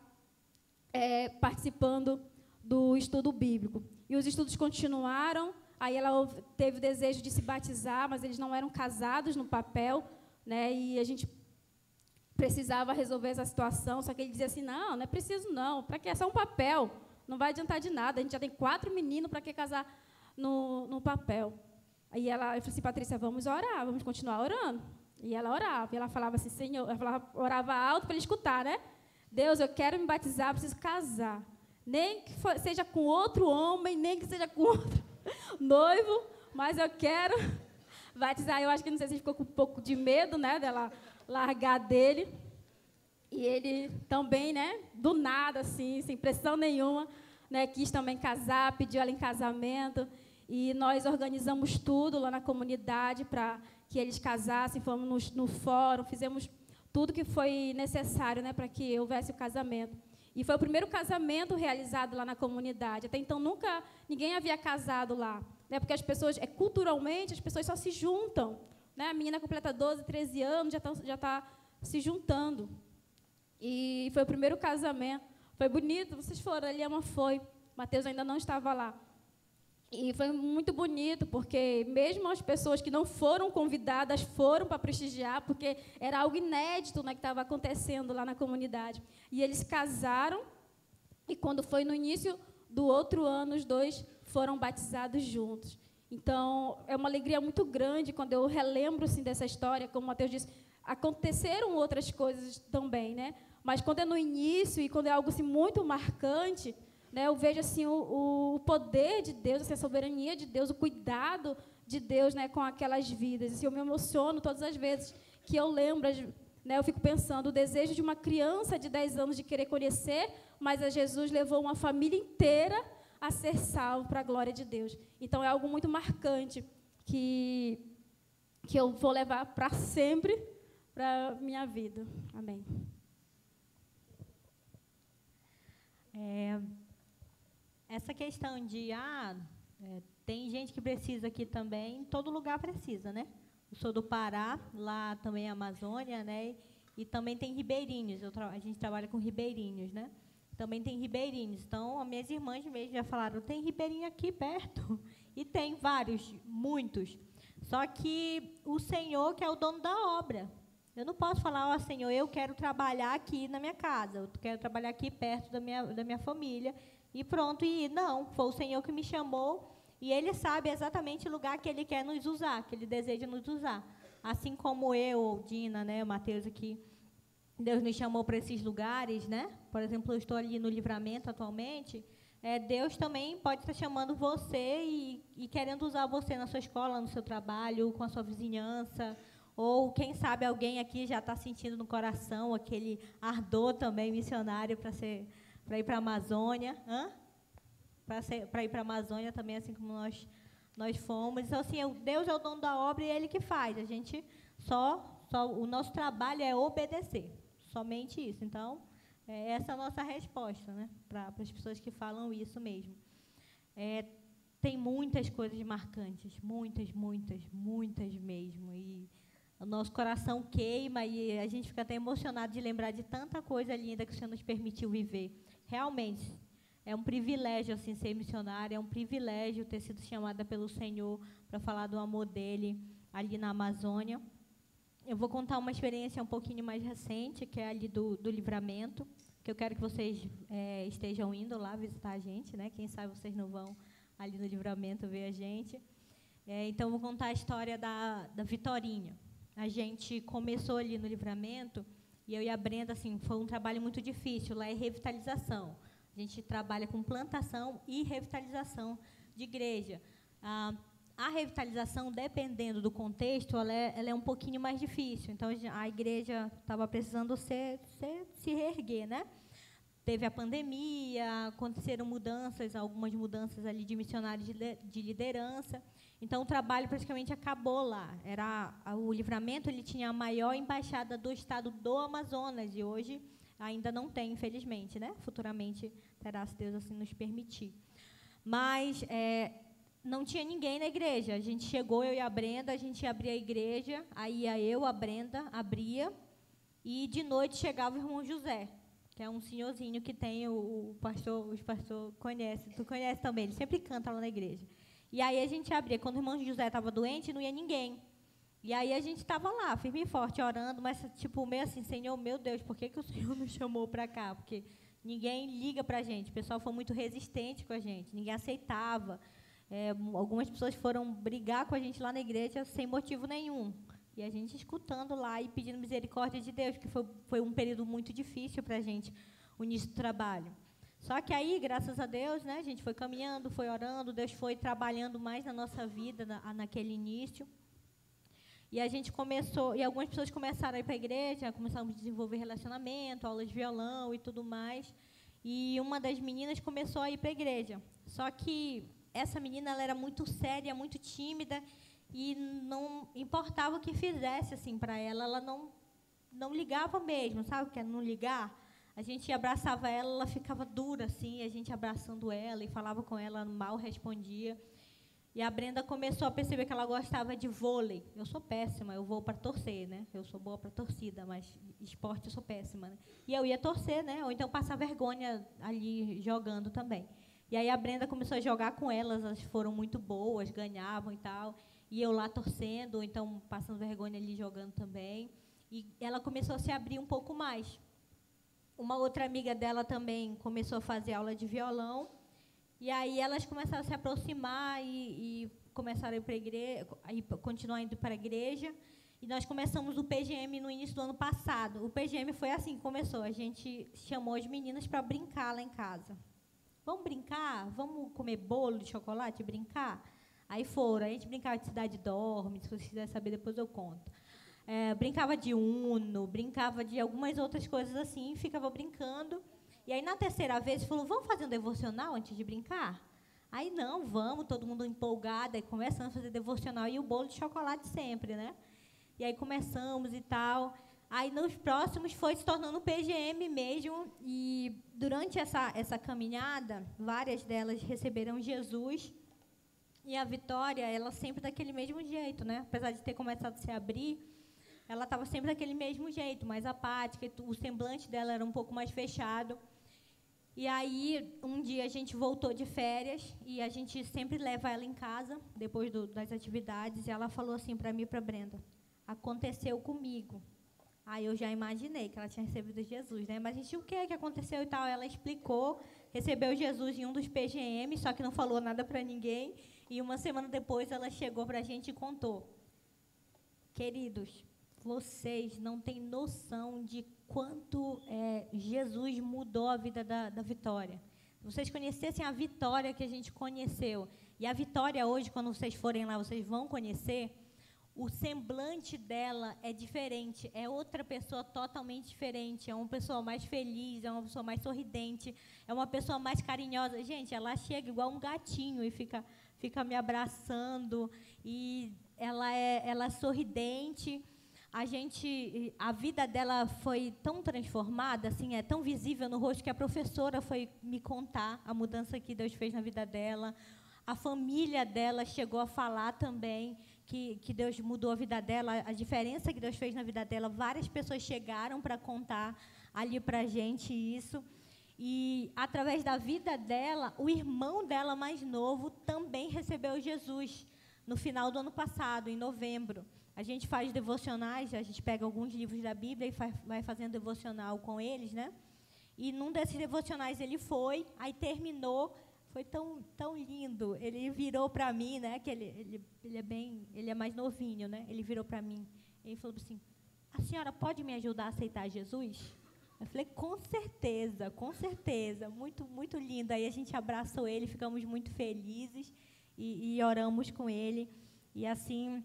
participando do estudo bíblico. E os estudos continuaram, aí ela teve o desejo de se batizar, mas eles não eram casados no papel, né? E a gente precisava resolver essa situação, só que ele dizia assim, não é preciso não, para que é só um papel, não vai adiantar de nada, a gente já tem 4 meninos, para que casar no papel? Aí eu falei assim, Patrícia, vamos orar, vamos continuar orando. E ela orava, e ela falava assim, Senhor, orava alto para ele escutar, né? Deus, eu quero me batizar, preciso casar. Nem que seja com outro homem, nem que seja com outro noivo, mas eu quero batizar. Eu acho que, não sei se ele ficou com um pouco de medo, né, dela largar dele. E ele também, né, do nada, assim, sem pressão nenhuma, né, quis também casar, pediu ela em casamento. E nós organizamos tudo lá na comunidade para que eles casassem, fomos no fórum, fizemos tudo que foi necessário, né, para que houvesse o casamento. E foi o primeiro casamento realizado lá na comunidade. Até então, nunca ninguém havia casado lá. Né? Porque as pessoas, culturalmente, as pessoas só se juntam. Né? A menina completa 12, 13 anos, já está se juntando. E foi o primeiro casamento. Foi bonito, vocês foram, a Eliama foi. Mateus ainda não estava lá. E foi muito bonito, porque mesmo as pessoas que não foram convidadas foram para prestigiar, porque era algo inédito, né, que estava acontecendo lá na comunidade. E eles casaram, e quando foi no início do outro ano, os 2 foram batizados juntos. Então, é uma alegria muito grande quando eu relembro assim, dessa história, como o Mateus disse, aconteceram outras coisas também, né? Mas quando é no início e quando é algo assim, muito marcante, né, eu vejo assim, o poder de Deus, assim, a soberania de Deus, o cuidado de Deus, né, com aquelas vidas. Assim, eu me emociono todas as vezes que eu lembro, né, eu fico pensando, o desejo de uma criança de 10 anos de querer conhecer, mas a Jesus levou uma família inteira a ser salvo para a glória de Deus. Então, é algo muito marcante que eu vou levar para sempre para a minha vida. Amém. Essa questão de, tem gente que precisa aqui também, em todo lugar precisa, né? Eu sou do Pará, lá também é Amazônia, né? E também tem ribeirinhos, a gente trabalha com ribeirinhos, né? Também tem ribeirinhos. Então, as minhas irmãs mesmo já falaram, tem ribeirinho aqui perto. E tem vários, muitos. Só que o Senhor que é o dono da obra. Eu não posso falar, ó, Senhor, eu quero trabalhar aqui na minha casa, eu quero trabalhar aqui perto da minha família, e pronto, e ir. Não, foi o Senhor que me chamou, e Ele sabe exatamente o lugar que Ele quer nos usar, que Ele deseja nos usar. Assim como eu, Dina, né, o Mateus aqui, Deus nos chamou para esses lugares, né? Por exemplo, eu estou ali no Livramento atualmente, Deus também pode estar chamando você e querendo usar você na sua escola, no seu trabalho, com a sua vizinhança, ou, quem sabe, alguém aqui já está sentindo no coração aquele ardor também missionário para ir para a Amazônia. Para ir para a Amazônia também, assim como nós fomos. Então, assim, Deus é o dono da obra e é Ele que faz. A gente o nosso trabalho é obedecer. Somente isso. Então, essa é a nossa resposta, né, para as pessoas que falam isso mesmo. Tem muitas coisas marcantes. Muitas mesmo. E o nosso coração queima e a gente fica até emocionado de lembrar de tanta coisa linda que o Senhor nos permitiu viver. Realmente, é um privilégio assim, ser missionária, é um privilégio ter sido chamada pelo Senhor para falar do amor dEle ali na Amazônia. Eu vou contar uma experiência um pouquinho mais recente, que é ali do Livramento, que eu quero que vocês estejam indo lá visitar a gente, né? Quem sabe vocês não vão ali no Livramento ver a gente. Então, eu vou contar a história da Vitorinha. A gente começou ali no Livramento, e eu e a Brenda, assim, foi um trabalho muito difícil. Lá é revitalização. A gente trabalha com plantação e revitalização de igreja. A revitalização, dependendo do contexto, ela é um pouquinho mais difícil. Então, a igreja estava precisando se reerguer, né? Teve a pandemia, aconteceram algumas mudanças ali de missionários de liderança. Então, o trabalho praticamente acabou lá. O Livramento, ele tinha a maior embaixada do estado do Amazonas, e hoje ainda não tem, infelizmente, né? Futuramente terá, se Deus assim nos permitir. Mas não tinha ninguém na igreja. A gente chegou, eu e a Brenda, a gente abria a igreja, aí a Brenda, abria, e de noite chegava o irmão José, que é um senhorzinho que tem, os pastor conhece, tu conhece também, ele sempre canta lá na igreja. E aí a gente abria. Quando o irmão José estava doente, não ia ninguém. E aí a gente estava lá, firme e forte, orando, mas tipo, meio assim, Senhor, meu Deus, por que o Senhor nos chamou para cá? Porque ninguém liga para a gente. O pessoal foi muito resistente com a gente, ninguém aceitava. Algumas pessoas foram brigar com a gente lá na igreja sem motivo nenhum. E a gente escutando lá e pedindo misericórdia de Deus, que foi um período muito difícil para a gente, o início do trabalho. Só que aí, graças a Deus, né, a gente foi caminhando, foi orando, Deus foi trabalhando mais na nossa vida naquele início. E a gente começou, e algumas pessoas começaram a ir para a igreja, começaram a desenvolver relacionamento, aulas de violão e tudo mais. E uma das meninas começou a ir para a igreja. Só que essa menina, ela era muito séria, muito tímida, e não importava o que fizesse assim para ela não ligava mesmo, sabe o que é não ligar? A gente abraçava ela ficava dura, assim, a gente abraçando ela e falava com ela, mal respondia. E a Brenda começou a perceber que ela gostava de vôlei. Eu sou péssima, eu vou para torcer, né? Eu sou boa para torcida, mas esporte eu sou péssima, né? E eu ia torcer, né? Ou então passar vergonha ali jogando também. E aí a Brenda começou a jogar com elas foram muito boas, ganhavam e tal. E eu lá torcendo, ou então passando vergonha ali jogando também. E ela começou a se abrir um pouco mais. Uma outra amiga dela também começou a fazer aula de violão, e aí elas começaram a se aproximar e começaram a ir para a igreja, continuar indo para a igreja, e nós começamos o PGM no início do ano passado. O PGM foi assim que começou, a gente chamou as meninas para brincar lá em casa. Vamos brincar? Vamos comer bolo de chocolate e brincar? Aí foram, a gente brincava de Cidade Dorme, se vocês quiserem saber, depois eu conto. Brincava de Uno, brincava de algumas outras coisas assim, ficava brincando. E aí, na terceira vez, falou, vamos fazer um devocional antes de brincar? Aí, não, vamos, todo mundo empolgado, aí começando a fazer devocional, e o bolo de chocolate sempre, né? E aí começamos e tal. Aí, nos próximos, foi se tornando um PGM mesmo, e durante essa caminhada, várias delas receberam Jesus, e a Vitória, ela sempre daquele mesmo jeito, né? Apesar de ter começado a se abrir, ela estava sempre daquele mesmo jeito, mais apática, o semblante dela era um pouco mais fechado. E aí, um dia a gente voltou de férias e a gente sempre leva ela em casa, depois das atividades, e ela falou assim para mim e para a Brenda: aconteceu comigo. Aí eu já imaginei que ela tinha recebido Jesus, né? Mas a gente, o que aconteceu e tal? Ela explicou, recebeu Jesus em um dos PGM, só que não falou nada para ninguém, e uma semana depois ela chegou para a gente e contou. Queridos, vocês não têm noção de quanto Jesus mudou a vida da Vitória. Se vocês conhecessem a Vitória que a gente conheceu, e a Vitória hoje, quando vocês forem lá, vocês vão conhecer, o semblante dela é diferente, é outra pessoa totalmente diferente, é uma pessoa mais feliz, é uma pessoa mais sorridente, é uma pessoa mais carinhosa. Gente, ela chega igual um gatinho e fica me abraçando, e ela é sorridente. A vida dela foi tão transformada, assim, é tão visível no rosto, que a professora foi me contar a mudança que Deus fez na vida dela. A família dela chegou a falar também que Deus mudou a vida dela, a diferença que Deus fez na vida dela. Várias pessoas chegaram para contar ali para a gente isso. E, através da vida dela, o irmão dela mais novo também recebeu Jesus no final do ano passado, em novembro. A gente faz devocionais, a gente pega alguns livros da Bíblia e vai fazendo devocional com eles, né? E num desses devocionais ele foi, aí terminou, foi tão lindo. Ele virou para mim, né? Que ele é mais novinho, né? Ele virou para mim, ele falou assim: a senhora pode me ajudar a aceitar Jesus? Eu falei: com certeza, muito, muito lindo. Aí a gente abraçou ele, ficamos muito felizes e oramos com ele. E assim,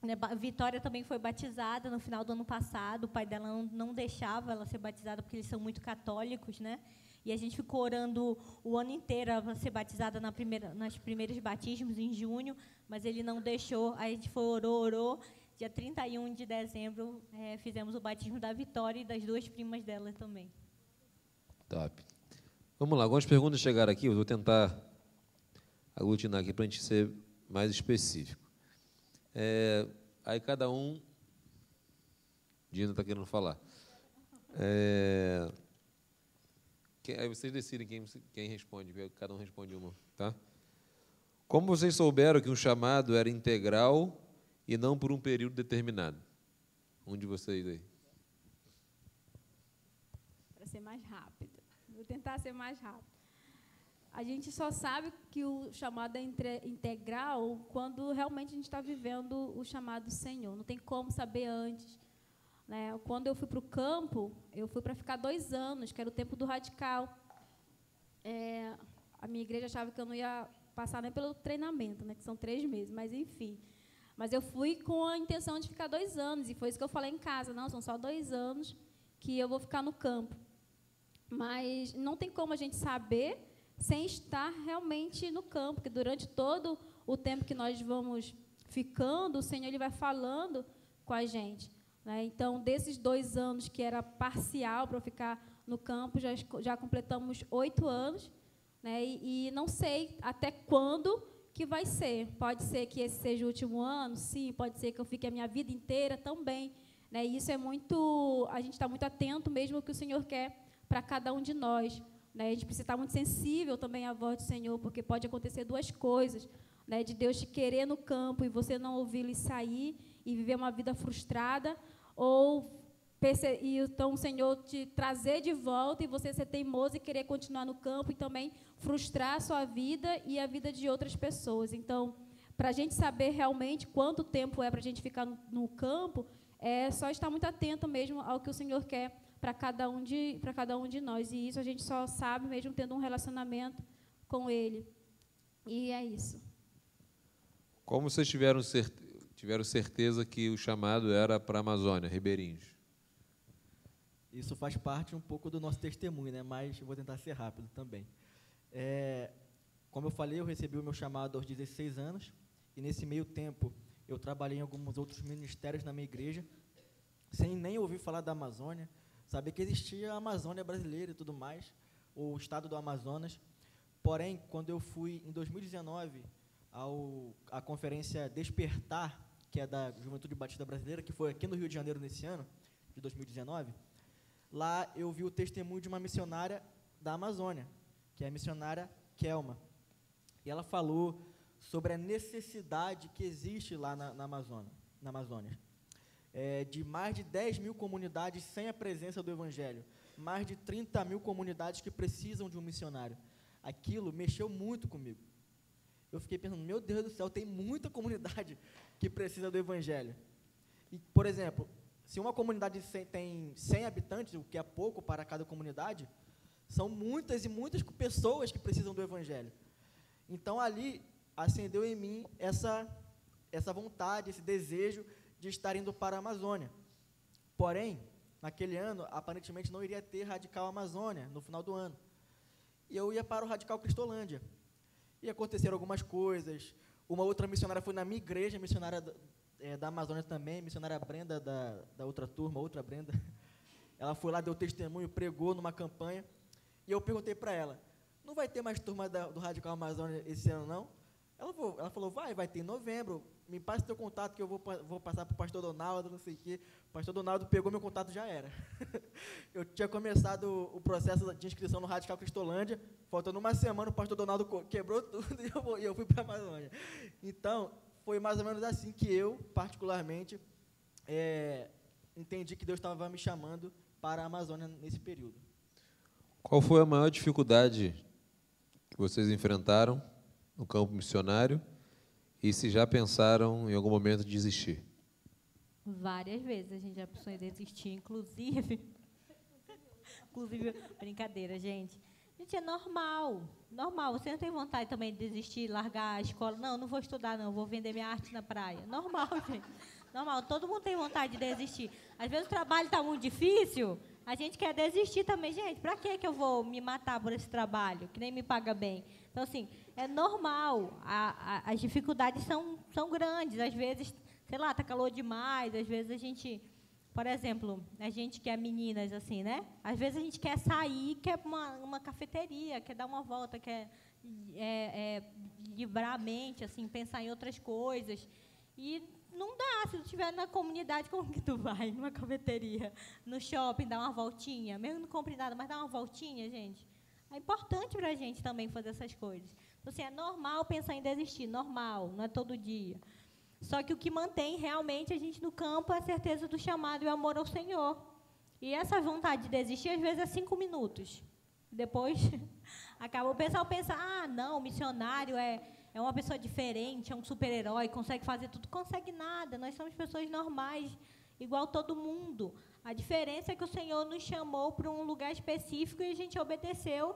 né, Vitória também foi batizada no final do ano passado. O pai dela não deixava ela ser batizada porque eles são muito católicos, né? E a gente ficou orando o ano inteiro para ser batizada nas primeiros batismos, em junho, mas ele não deixou. Aí a gente orou. Dia 31 de dezembro, fizemos o batismo da Vitória e das duas primas dela também. Top. Vamos lá, algumas perguntas chegaram aqui, eu vou tentar aglutinar aqui para a gente ser mais específico. Aí cada um... Dina está querendo falar. Aí vocês decidem quem responde, cada um responde uma, tá? Como vocês souberam que um chamado era integral e não por um período determinado? Um de vocês aí. Para ser mais rápido. Vou tentar ser mais rápido. A gente só sabe que o chamado é integral quando realmente a gente está vivendo o chamado do Senhor. Não tem como saber antes. Né? Quando eu fui para o campo, eu fui para ficar 2 anos, que era o tempo do radical. A minha igreja achava que eu não ia passar nem pelo treinamento, né, que são 3 meses, mas enfim. Mas eu fui com a intenção de ficar 2 anos, e foi isso que eu falei em casa: não, são só 2 anos que eu vou ficar no campo. Mas não tem como a gente saber sem estar realmente no campo, porque durante todo o tempo que nós vamos ficando, o Senhor ele vai falando com a gente. Né? Então, desses 2 anos que era parcial para eu ficar no campo, já completamos 8 anos, né? E não sei até quando que vai ser. Pode ser que esse seja o último ano, sim, pode ser que eu fique a minha vida inteira também. Né? E isso é muito... A gente está muito atento mesmo ao que o Senhor quer para cada um de nós. Né? A gente precisa estar muito sensível também à voz do Senhor, porque pode acontecer 2 coisas. Né? De Deus te querer no campo e você não ouvi-lo e sair e viver uma vida frustrada, e então o Senhor te trazer de volta e você ser teimoso e querer continuar no campo e também frustrar a sua vida e a vida de outras pessoas. Então, para a gente saber realmente quanto tempo é para a gente ficar no campo, é só estar muito atento mesmo ao que o Senhor quer para cada um de nós. E isso a gente só sabe mesmo tendo um relacionamento com Ele. E é isso. Como vocês tiveram certeza que o chamado era para a Amazônia, Ribeirinhos? Isso faz parte um pouco do nosso testemunho, né? Mas eu vou tentar ser rápido também. Como eu falei, eu recebi o meu chamado aos 16 anos, e nesse meio tempo eu trabalhei em alguns outros ministérios na minha igreja, sem nem ouvir falar da Amazônia, saber que existia a Amazônia brasileira e tudo mais, o estado do Amazonas. Porém, quando eu fui, em 2019, à conferência Despertar, que é da Juventude Batista Brasileira, que foi aqui no Rio de Janeiro nesse ano, de 2019, lá eu vi o testemunho de uma missionária da Amazônia, que é a missionária Kelma. E ela falou sobre a necessidade que existe lá na Amazônia. De mais de 10 mil comunidades sem a presença do Evangelho, mais de 30 mil comunidades que precisam de um missionário. Aquilo mexeu muito comigo. Eu fiquei pensando, meu Deus do céu, tem muita comunidade que precisa do Evangelho. E, por exemplo, se uma comunidade tem 100 habitantes, o que é pouco para cada comunidade, são muitas e muitas pessoas que precisam do Evangelho. Então, ali, acendeu em mim essa vontade, esse desejo de estar indo para a Amazônia. Porém, naquele ano, aparentemente não iria ter Radical Amazônia, no final do ano. E eu ia para o Radical Cristolândia. E aconteceram algumas coisas. Uma outra missionária foi na minha igreja, missionária da Amazônia também, missionária Brenda, da outra turma, outra Brenda. Ela foi lá, deu testemunho, pregou numa campanha. E eu perguntei para ela, não vai ter mais turma do Radical Amazônia esse ano, não? Ela falou, vai ter em novembro, me passe teu contato que eu vou passar para o pastor Donaldo, não sei o quê. O pastor Donaldo pegou meu contato, já era. Eu tinha começado o processo de inscrição no Radical Cristolândia, faltando uma semana, o pastor Donaldo quebrou tudo e eu fui para a Amazônia. Então, foi mais ou menos assim que eu, particularmente, entendi que Deus estava me chamando para a Amazônia nesse período. Qual foi a maior dificuldade que vocês enfrentaram no campo missionário e se já pensaram em algum momento desistir? Várias vezes a gente já pensou em desistir, inclusive, brincadeira, gente. Gente, é normal, você não tem vontade também de desistir, largar a escola, não vou estudar não, vou vender minha arte na praia, normal, gente, normal, todo mundo tem vontade de desistir. Às vezes o trabalho está muito difícil, a gente quer desistir também, gente, para que eu vou me matar por esse trabalho, que nem me paga bem? Então, assim, é normal, as dificuldades são grandes, às vezes, sei lá, está calor demais, às vezes a gente, por exemplo, a gente que é meninas, assim, né? Às vezes a gente quer sair, quer uma cafeteria, quer dar uma volta, quer livrar a mente, assim, pensar em outras coisas, e não dá, se tu estiver na comunidade, como que tu vai? Numa cafeteria, no shopping, dar uma voltinha, mesmo não compre nada, mas dar uma voltinha, gente. É importante para a gente também fazer essas coisas. Então, assim, é normal pensar em desistir, normal, não é todo dia. Só que o que mantém realmente a gente no campo é a certeza do chamado e o amor ao Senhor. E essa vontade de desistir, às vezes, é 5 minutos. Depois, acaba o pessoal pensa, não, o missionário é uma pessoa diferente, é um super-herói, consegue fazer tudo. Consegue nada, nós somos pessoas normais, igual todo mundo. A diferença é que o Senhor nos chamou para um lugar específico e a gente obedeceu.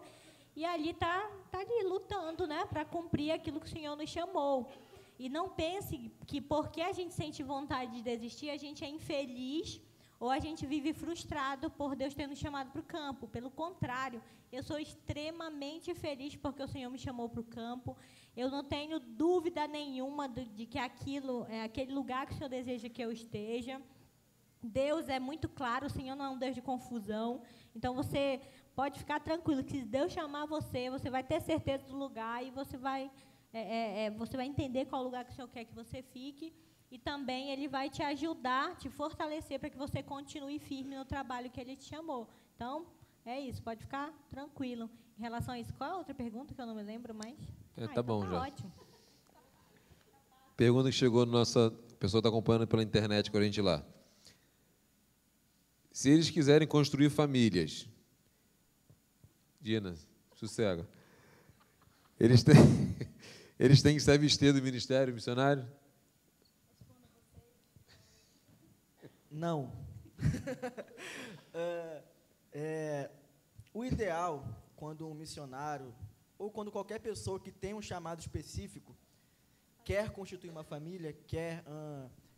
E ali está ali lutando, né, para cumprir aquilo que o Senhor nos chamou. E não pense que porque a gente sente vontade de desistir, a gente é infeliz ou a gente vive frustrado por Deus ter nos chamado para o campo. Pelo contrário, eu sou extremamente feliz porque o Senhor me chamou para o campo. Eu não tenho dúvida nenhuma de que aquilo é aquele lugar que o Senhor deseja que eu esteja. Deus é muito claro, o Senhor não é um Deus de confusão. Então, você pode ficar tranquilo que se Deus chamar você, você vai ter certeza do lugar e você vai entender qual lugar que o Senhor quer que você fique. E também Ele vai te ajudar, te fortalecer para que você continue firme no trabalho que Ele te chamou. Então, é isso, pode ficar tranquilo. Em relação a isso, qual é a outra pergunta que eu não me lembro mais? Tá então bom, tá já. Ótimo. Pergunta que chegou no nossa... A pessoa está acompanhando pela internet com a gente lá. Se eles quiserem construir famílias... Dina, sossega. Eles têm que se abster do ministério missionário? Não. O ideal, quando um missionário, ou quando qualquer pessoa que tem um chamado específico, quer constituir uma família, quer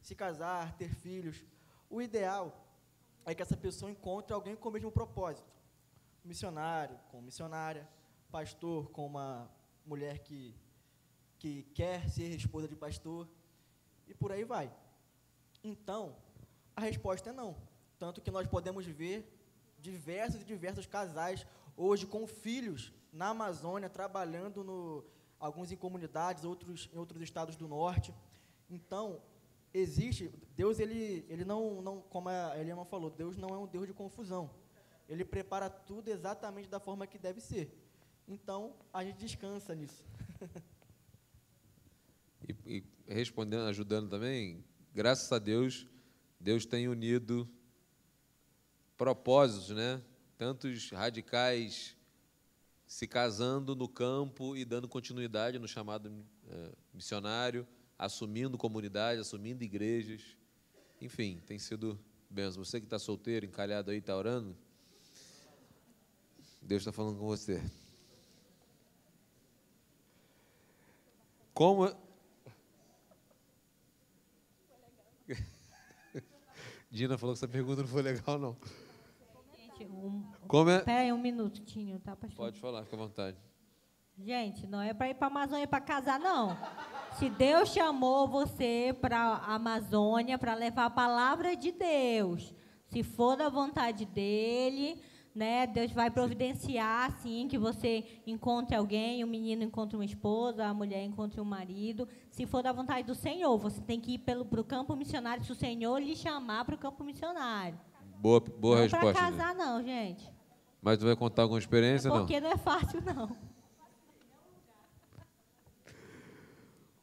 se casar, ter filhos, o ideal é que essa pessoa encontre alguém com o mesmo propósito. Missionário com missionária, pastor com uma mulher que quer ser esposa de pastor, e por aí vai. Então, a resposta é não. Tanto que nós podemos ver diversos casais hoje com filhos na Amazônia, trabalhando alguns em comunidades, outros em outros estados do norte. Então, existe, Deus, ele não, como a Eliana falou, Deus não é um Deus de confusão. Ele prepara tudo exatamente da forma que deve ser. Então, a gente descansa nisso. E respondendo, ajudando também, graças a Deus, Deus tem unido propósitos, né? Tantos radicais se casando no campo e dando continuidade no chamado missionário, assumindo comunidade, assumindo igrejas. Enfim, tem sido bênção. Você que está solteiro, encalhado aí, está orando, Deus está falando com você. Como... Dina falou que essa pergunta não foi legal, não. Gente, Espera aí um minutinho, tá, pastor? Pode falar, fica à vontade. Gente, não é para ir para a Amazônia para casar, não. Se Deus chamou você para a Amazônia para levar a palavra de Deus, se for da vontade dele, né, Deus vai providenciar, sim, que você encontre alguém, o menino encontre uma esposa, a mulher encontre um marido. Se for da vontade do Senhor, você tem que ir para o campo missionário, se o Senhor lhe chamar para o campo missionário. Boa não resposta. Não para casar, não, gente. Mas tu vai contar alguma experiência, não? Porque não é fácil, não.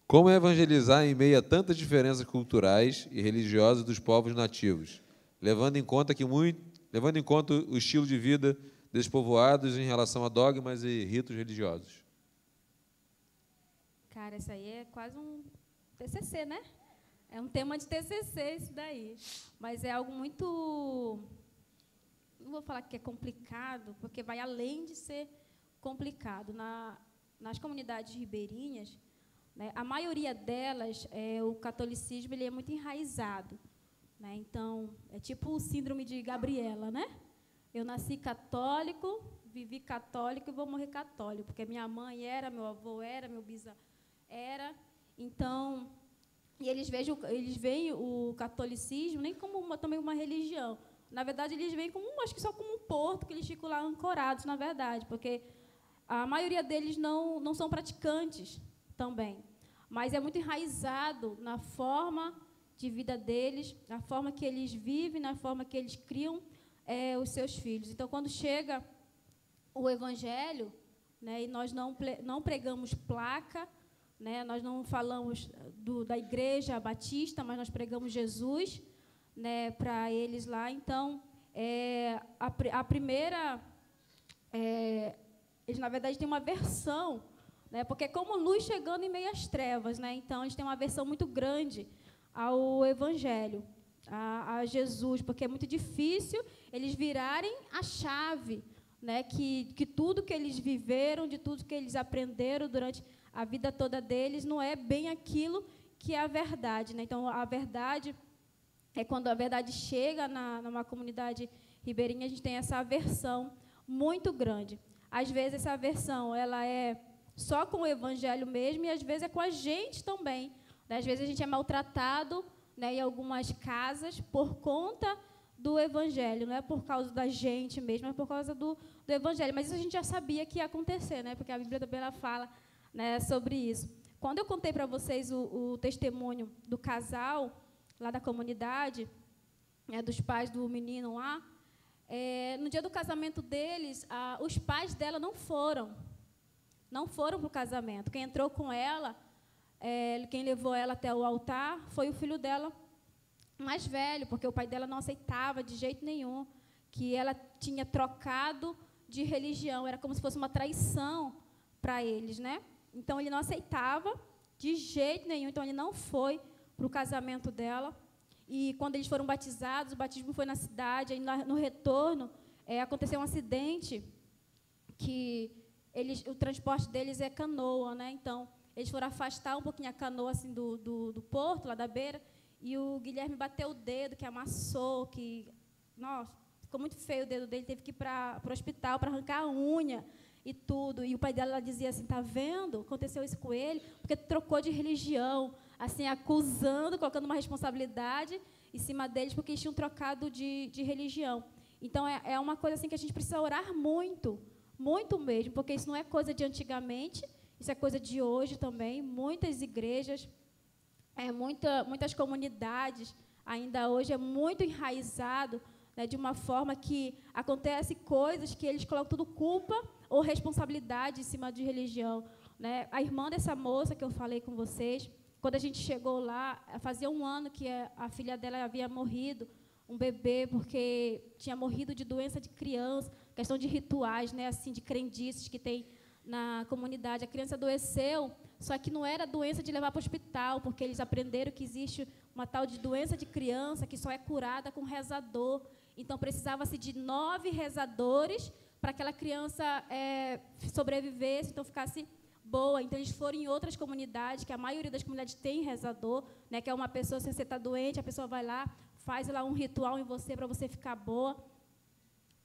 Como evangelizar em meio a tantas diferenças culturais e religiosas dos povos nativos, levando em conta o estilo de vida desses povoados em relação a dogmas e ritos religiosos? Cara, isso aí é quase um TCC, né? É um tema de TCC isso daí. Mas é algo muito... Não vou falar que é complicado, porque vai além de ser complicado. Nas comunidades ribeirinhas, né, a maioria delas, o catolicismo ele é muito enraizado. Né? Então, é tipo o síndrome de Gabriela, né? Eu nasci católico, vivi católico e vou morrer católico, porque minha mãe era, meu avô era, meu bisavô era. Então, e eles veem o catolicismo nem como também uma religião. Na verdade, eles veem como, acho que só como um porto, que eles ficam lá ancorados, na verdade, porque a maioria deles não são praticantes também. Mas é muito enraizado na forma de vida deles, na forma que eles vivem, na forma que eles criam os seus filhos. Então, quando chega o Evangelho, né, e nós não pregamos placa, né, nós não falamos da igreja batista, mas nós pregamos Jesus, né, para eles lá. Então, a primeira... eles, na verdade, têm uma aversão, né, porque é como luz chegando em meio às trevas. Né, então, eles têm uma aversão muito grande ao Evangelho, a Jesus, porque é muito difícil eles virarem a chave, né, que tudo que eles viveram, de tudo que eles aprenderam durante a vida toda deles, não é bem aquilo que é a verdade. Né? Então, a verdade é quando a verdade chega numa comunidade ribeirinha, a gente tem essa aversão muito grande. Às vezes, essa aversão ela é só com o Evangelho mesmo, e às vezes é com a gente também. Às vezes a gente é maltratado, né, em algumas casas por conta do Evangelho, não é por causa da gente mesmo, é por causa do Evangelho. Mas isso a gente já sabia que ia acontecer, né, porque a Bíblia também ela fala, né, sobre isso. Quando eu contei para vocês o testemunho do casal lá da comunidade, né, dos pais do menino lá, no dia do casamento deles, os pais dela não foram para o casamento. Quem entrou com ela, quem levou ela até o altar foi o filho dela mais velho, porque o pai dela não aceitava de jeito nenhum que ela tinha trocado de religião. Era como se fosse uma traição para eles, né? Então, ele não aceitava de jeito nenhum. Então, ele não foi para o casamento dela. E, quando eles foram batizados, o batismo foi na cidade. Aí, no retorno, aconteceu um acidente que o transporte deles é canoa, né? Então, eles foram afastar um pouquinho a canoa assim, do porto, lá da beira, e o Guilherme bateu o dedo, que amassou, nossa, ficou muito feio o dedo dele, teve que ir para o hospital para arrancar a unha e tudo. E o pai dela dizia assim, tá vendo? Aconteceu isso com ele, porque trocou de religião, assim, acusando, colocando uma responsabilidade em cima deles, porque eles tinham trocado de religião. Então, é uma coisa assim que a gente precisa orar muito, muito mesmo, porque isso não é coisa de antigamente, isso é coisa de hoje também. Muitas igrejas, muitas comunidades, ainda hoje é muito enraizado né, de uma forma que acontece coisas que eles colocam tudo culpa ou responsabilidade em cima de religião, né? A irmã dessa moça que eu falei com vocês, quando a gente chegou lá, fazia um ano que a filha dela havia morrido, um bebê, porque tinha morrido de doença de criança, questão de rituais, né, assim, de crendices que tem na comunidade. A criança adoeceu, só que não era doença de levar para o hospital, porque eles aprenderam que existe uma tal de doença de criança que só é curada com rezador. Então, precisava-se de 9 rezadores para aquela criança sobrevivesse, então ficasse boa. Então, eles foram em outras comunidades, que a maioria das comunidades tem rezador, né, que é uma pessoa, se você está doente, a pessoa vai lá, faz lá um ritual em você para você ficar boa.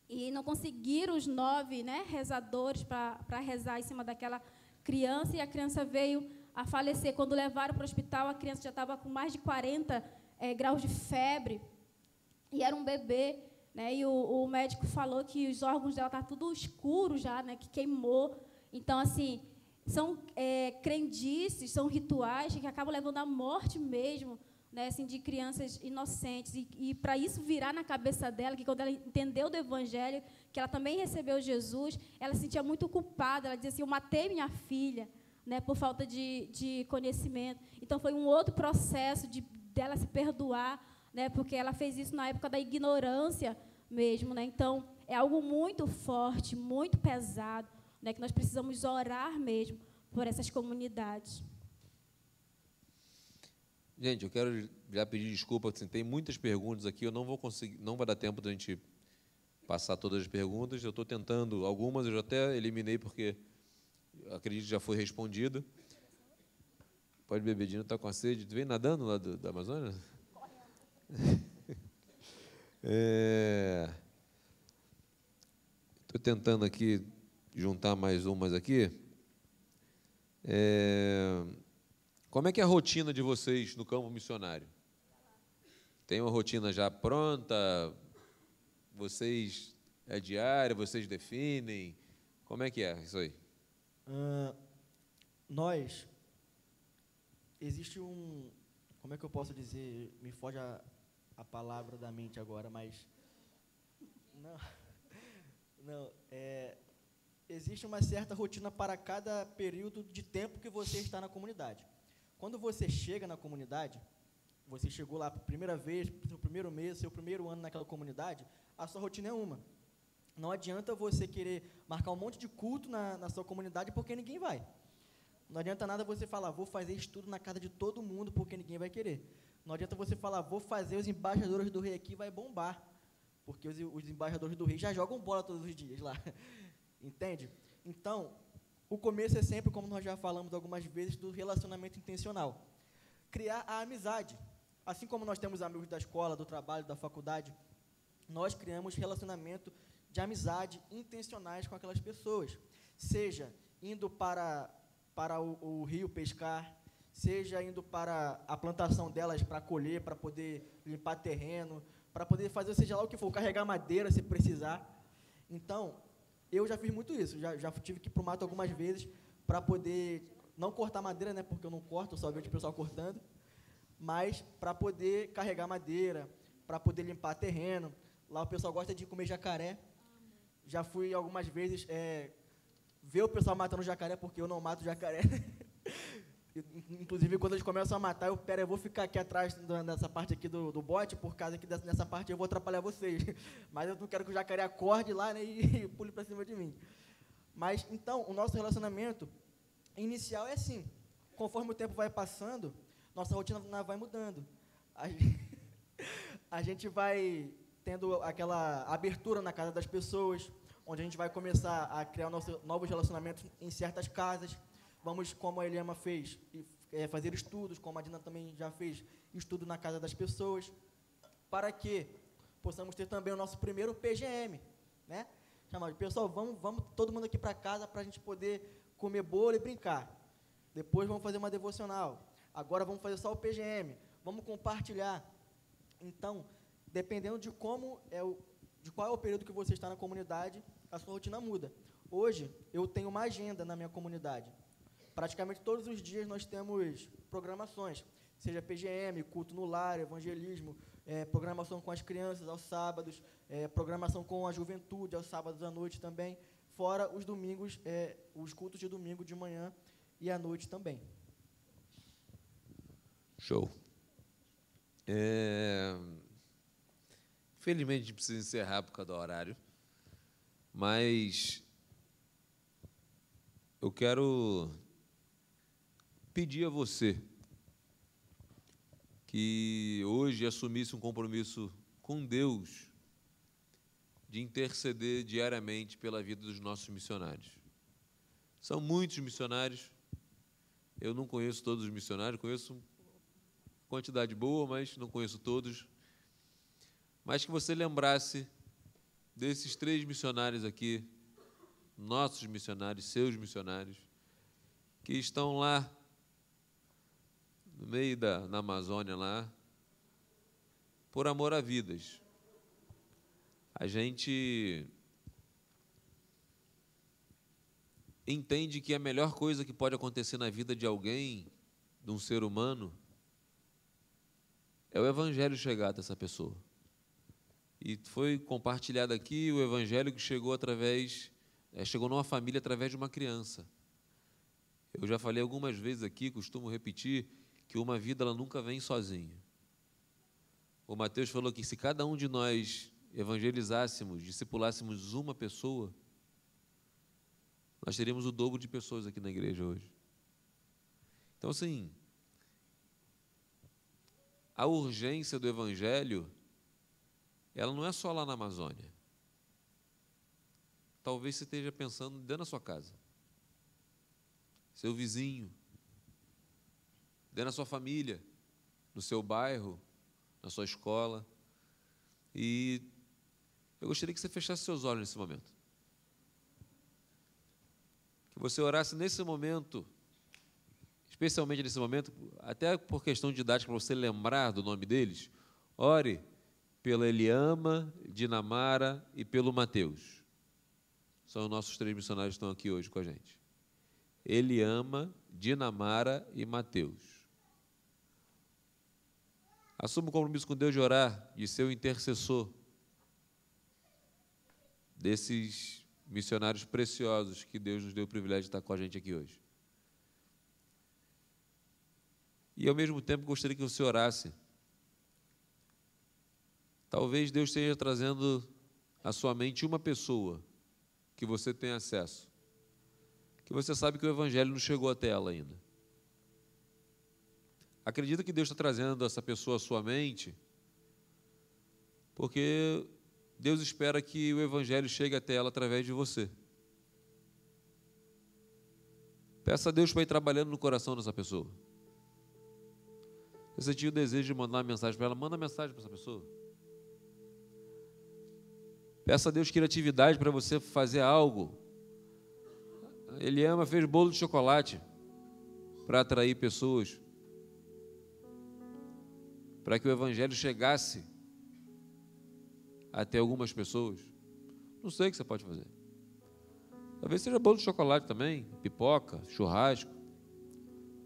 E não conseguiram os 9, né, rezadores para rezar em cima daquela criança, e a criança veio a falecer. Quando levaram para o hospital, a criança já estava com mais de 40 graus de febre, e era um bebê, né, e o médico falou que os órgãos dela estavam tudo escuro já, né, que queimou. Então, assim, são crendices, são rituais que acabam levando à morte mesmo, né, assim, de crianças inocentes. E para isso virar na cabeça dela, que quando ela entendeu do Evangelho, que ela também recebeu Jesus, ela se sentia muito culpada. Ela dizia assim, eu matei minha filha, né, por falta de conhecimento. Então, foi um outro processo dela se perdoar, né, porque ela fez isso na época da ignorância mesmo, né. Então, é algo muito forte, muito pesado, né, que nós precisamos orar mesmo por essas comunidades. Gente, eu quero já pedir desculpa, assim, tem muitas perguntas aqui, eu não vou conseguir, não vai dar tempo da gente passar todas as perguntas. Eu estou tentando, algumas eu já até eliminei, porque acredito que já foi respondida. Pode beber, Dino, está com a sede. Tu vem nadando lá da Amazônia? Estou tentando aqui juntar mais umas aqui. Como é que é a rotina de vocês no campo missionário? Tem uma rotina já pronta? Vocês, é diária? Vocês definem? Como é que é isso aí? Existe como é que eu posso dizer, me foge a palavra da mente agora, mas, existe uma certa rotina para cada período de tempo que você está na comunidade. Quando você chega na comunidade, você chegou lá pela primeira vez, seu primeiro mês, seu primeiro ano naquela comunidade, a sua rotina é uma. Não adianta você querer marcar um monte de culto na sua comunidade, porque ninguém vai. Não adianta nada você falar, vou fazer estudo na casa de todo mundo, porque ninguém vai querer. Não adianta você falar, vou fazer os embaixadores do rei aqui, vai bombar, porque os embaixadores do rei já jogam bola todos os dias lá. Entende? Então, o começo é sempre, como nós já falamos algumas vezes, do relacionamento intencional. Criar a amizade. Assim como nós temos amigos da escola, do trabalho, da faculdade, nós criamos relacionamento de amizade intencionais com aquelas pessoas. Seja indo para o rio pescar, seja indo para a plantação delas para colher, para poder limpar terreno, para poder fazer, seja lá o que for, carregar madeira se precisar. Então, eu já fiz muito isso, já tive que ir para o mato algumas vezes para poder, não cortar madeira, né, porque eu não corto, eu só vejo o pessoal cortando, mas para poder carregar madeira, para poder limpar terreno. Lá o pessoal gosta de comer jacaré. Já fui algumas vezes ver o pessoal matando jacaré, porque eu não mato jacaré. Inclusive, quando eles começam a matar, eu vou ficar aqui atrás, nessa parte aqui do bote, por causa que nessa parte eu vou atrapalhar vocês. Mas eu não quero que o jacaré acorde lá, né, e pule para cima de mim. Mas, então, o nosso relacionamento inicial é assim. Conforme o tempo vai passando, nossa rotina vai mudando. A gente vai tendo aquela abertura na casa das pessoas, onde a gente vai começar a criar novos relacionamentos em certas casas. Vamos, como a Eliama fez, fazer estudos, como a Dina também já fez, estudo na casa das pessoas, para que possamos ter também o nosso primeiro PGM, né? Chamado, pessoal, vamos todo mundo aqui para casa para a gente poder comer bolo e brincar. Depois vamos fazer uma devocional. Agora vamos fazer só o PGM. Vamos compartilhar. Então, dependendo de qual é o período que você está na comunidade, a sua rotina muda. Hoje, eu tenho uma agenda na minha comunidade. Praticamente todos os dias nós temos programações, seja PGM, culto no lar, evangelismo, programação com as crianças aos sábados, programação com a juventude aos sábados à noite também, fora os domingos, os cultos de domingo de manhã e à noite também. Show. Infelizmente, a gente precisa encerrar por causa do horário, mas eu quero pedir a você que hoje assumisse um compromisso com Deus de interceder diariamente pela vida dos nossos missionários. São muitos missionários, eu não conheço todos os missionários, conheço quantidade boa, mas não conheço todos. Mas que você lembrasse desses 3 missionários aqui, nossos missionários, seus missionários, que estão lá no meio na Amazônia, lá, por amor a vidas. A gente entende que a melhor coisa que pode acontecer na vida de alguém, de um ser humano, é o Evangelho chegar até essa pessoa. E foi compartilhado aqui o Evangelho que chegou chegou numa família através de uma criança. Eu já falei algumas vezes aqui, costumo repetir, que uma vida ela nunca vem sozinha. O Mateus falou que se cada um de nós evangelizássemos, discipulássemos uma pessoa, nós teríamos o dobro de pessoas aqui na igreja hoje. Então, assim, a urgência do Evangelho, ela não é só lá na Amazônia. Talvez você esteja pensando dentro da sua casa, seu vizinho, dentro da sua família, no seu bairro, na sua escola. E eu gostaria que você fechasse seus olhos nesse momento. Que você orasse nesse momento, especialmente nesse momento, até por questão didática, para você lembrar do nome deles, ore pela Eliama, Dinamara e pelo Mateus. São os nossos 3 missionários que estão aqui hoje com a gente. Eliama, Dinamara e Mateus. Assuma o compromisso com Deus de orar, de ser o intercessor desses missionários preciosos que Deus nos deu o privilégio de estar com a gente aqui hoje. E, ao mesmo tempo, gostaria que você orasse. Talvez Deus esteja trazendo à sua mente uma pessoa que você tem acesso, que você sabe que o Evangelho não chegou até ela ainda. Acredita que Deus está trazendo essa pessoa à sua mente, porque Deus espera que o Evangelho chegue até ela através de você. Peça a Deus para ir trabalhando no coração dessa pessoa. Se você tinha o desejo de mandar uma mensagem para ela, manda uma mensagem para essa pessoa. Peça a Deus criatividade para você fazer algo. Eliama fez bolo de chocolate para atrair pessoas, para que o Evangelho chegasse até algumas pessoas. Não sei o que você pode fazer. Talvez seja bolo de chocolate também, pipoca, churrasco,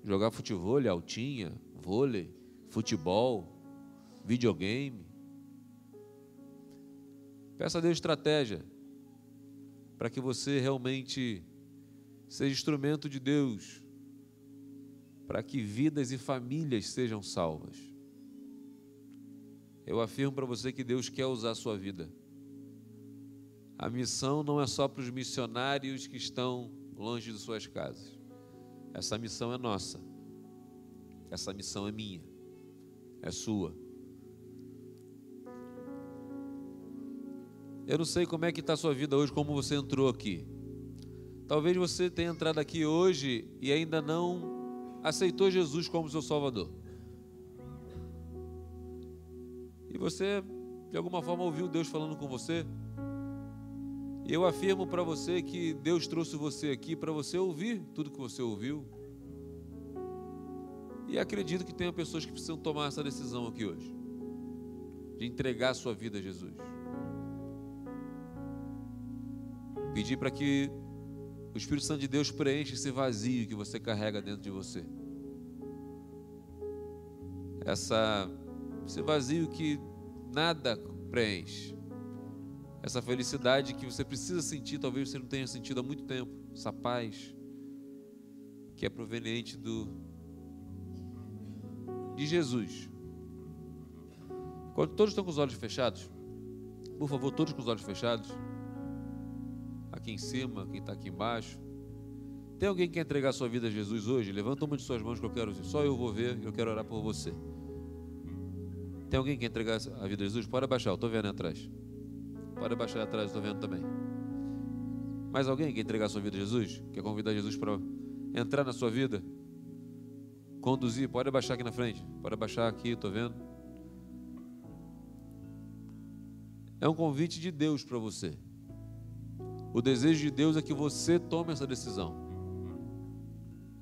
jogar futevôlei, altinha, vôlei, futebol, videogame. Peça a Deus estratégia para que você realmente seja instrumento de Deus, para que vidas e famílias sejam salvas. Eu afirmo para você que Deus quer usar a sua vida. A missão não é só para os missionários que estão longe de suas casas. Essa missão é nossa. Essa missão é minha. É sua. Eu não sei como é que está a sua vida hoje, como você entrou aqui. Talvez você tenha entrado aqui hoje e ainda não aceitou Jesus como seu Salvador. E você, de alguma forma, ouviu Deus falando com você. E eu afirmo para você que Deus trouxe você aqui para você ouvir tudo que você ouviu. E acredito que tenha pessoas que precisam tomar essa decisão aqui hoje, de entregar a sua vida a Jesus. Pedir para que o Espírito Santo de Deus preencha esse vazio que você carrega dentro de você. Essa esse vazio que nada preenche. Essa felicidade que você precisa sentir, talvez você não tenha sentido há muito tempo. Essa paz que é proveniente de Jesus. Quando todos estão com os olhos fechados, por favor, todos com os olhos fechados. Aqui em cima, quem está aqui embaixo. Tem alguém que quer entregar a sua vida a Jesus hoje? Levanta uma de suas mãos que eu quero, só eu vou ver, eu quero orar por você. Tem alguém que quer entregar a vida a Jesus? Pode abaixar, eu estou vendo aí atrás. Pode abaixar aí atrás, estou vendo também. Mais alguém que quer entregar a sua vida a Jesus? Quer convidar Jesus para entrar na sua vida? Conduzir, pode abaixar aqui na frente. Pode abaixar aqui, estou vendo. É um convite de Deus para você. O desejo de Deus é que você tome essa decisão.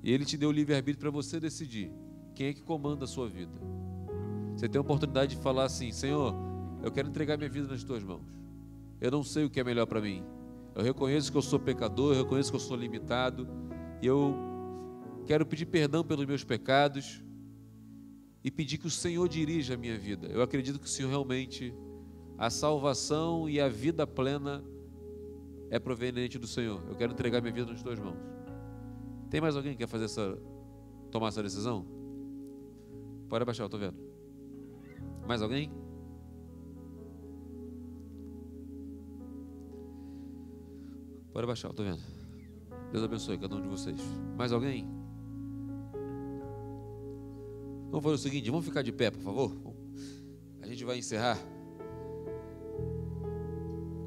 E Ele te deu o livre-arbítrio para você decidir quem é que comanda a sua vida. Você tem a oportunidade de falar assim: Senhor, eu quero entregar minha vida nas Tuas mãos. Eu não sei o que é melhor para mim. Eu reconheço que eu sou pecador, eu reconheço que eu sou limitado. E eu quero pedir perdão pelos meus pecados e pedir que o Senhor dirija a minha vida. Eu acredito que o Senhor realmente, a salvação e a vida plena é proveniente do Senhor. Eu quero entregar minha vida nas Tuas mãos. Tem mais alguém que quer tomar essa decisão? Pode abaixar, eu estou vendo. Mais alguém? Pode abaixar, eu estou vendo. Deus abençoe cada um de vocês. Mais alguém? Vamos fazer o seguinte, vamos ficar de pé, por favor? A gente vai encerrar.